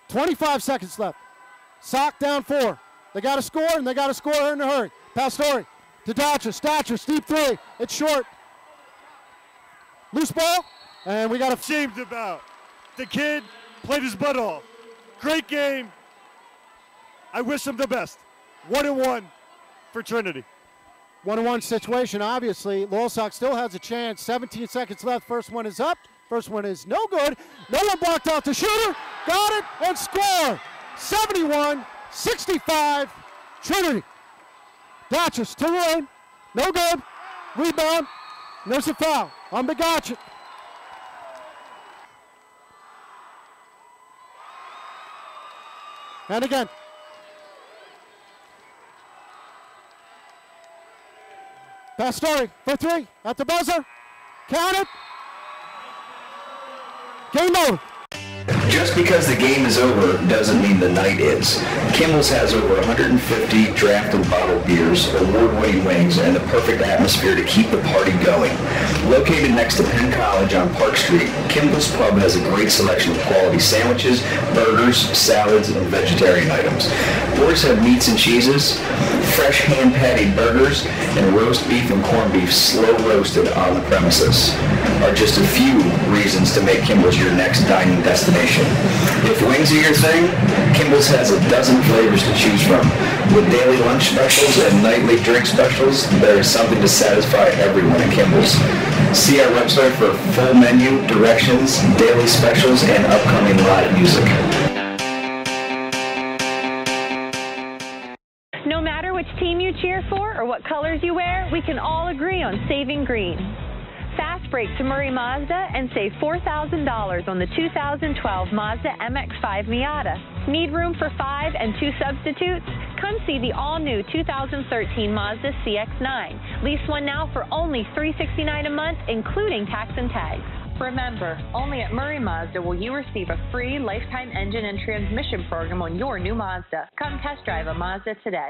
25 seconds left. Sock down 4. They got to score, and they got to score in a hurry. Pastore to Datchus. Datchus, deep 3. It's short. Loose ball, and we got a... Shamed about. The kid played his butt off. Great game. I wish him the best. 1-1 for Trinity. 1-1 situation, obviously. Loyalsock still has a chance. 17 seconds left. First one is up. First one is no good. No one blocked out the shooter. Got it and score. 71-65. Trinity. Datchus to Ryan. No good. Rebound. And there's a foul on Begachet. And again. Pastore for 3 at the buzzer. Count it. Game over. Just because the game is over doesn't mean the night is. Kimball's has over 150 draft and bottled beers, award-winning wings, and the perfect atmosphere to keep the party going. Located next to Penn College on Park Street, Kimball's Pub has a great selection of quality sandwiches, burgers, salads, and vegetarian items. Boys have meats and cheeses, fresh hand-patted burgers, and roast beef and corned beef slow-roasted on the premises are just a few reasons to make Kimball's your next dining destination. If wings are your thing, Kimball's has a dozen flavors to choose from. With daily lunch specials and nightly drink specials, there is something to satisfy everyone at Kimball's. See our website for full menu, directions, daily specials, and upcoming live music. No matter which team you cheer for or what colors you wear, we can all agree on saving green. Fast break to Murray Mazda and save $4,000 on the 2012 Mazda MX-5 Miata. Need room for 5 and 2 substitutes? Come see the all-new 2013 Mazda CX-9. Lease one now for only $369 a month, including tax and tags. Remember, only at Murray Mazda will you receive a free lifetime engine and transmission program on your new Mazda. Come test drive a Mazda today.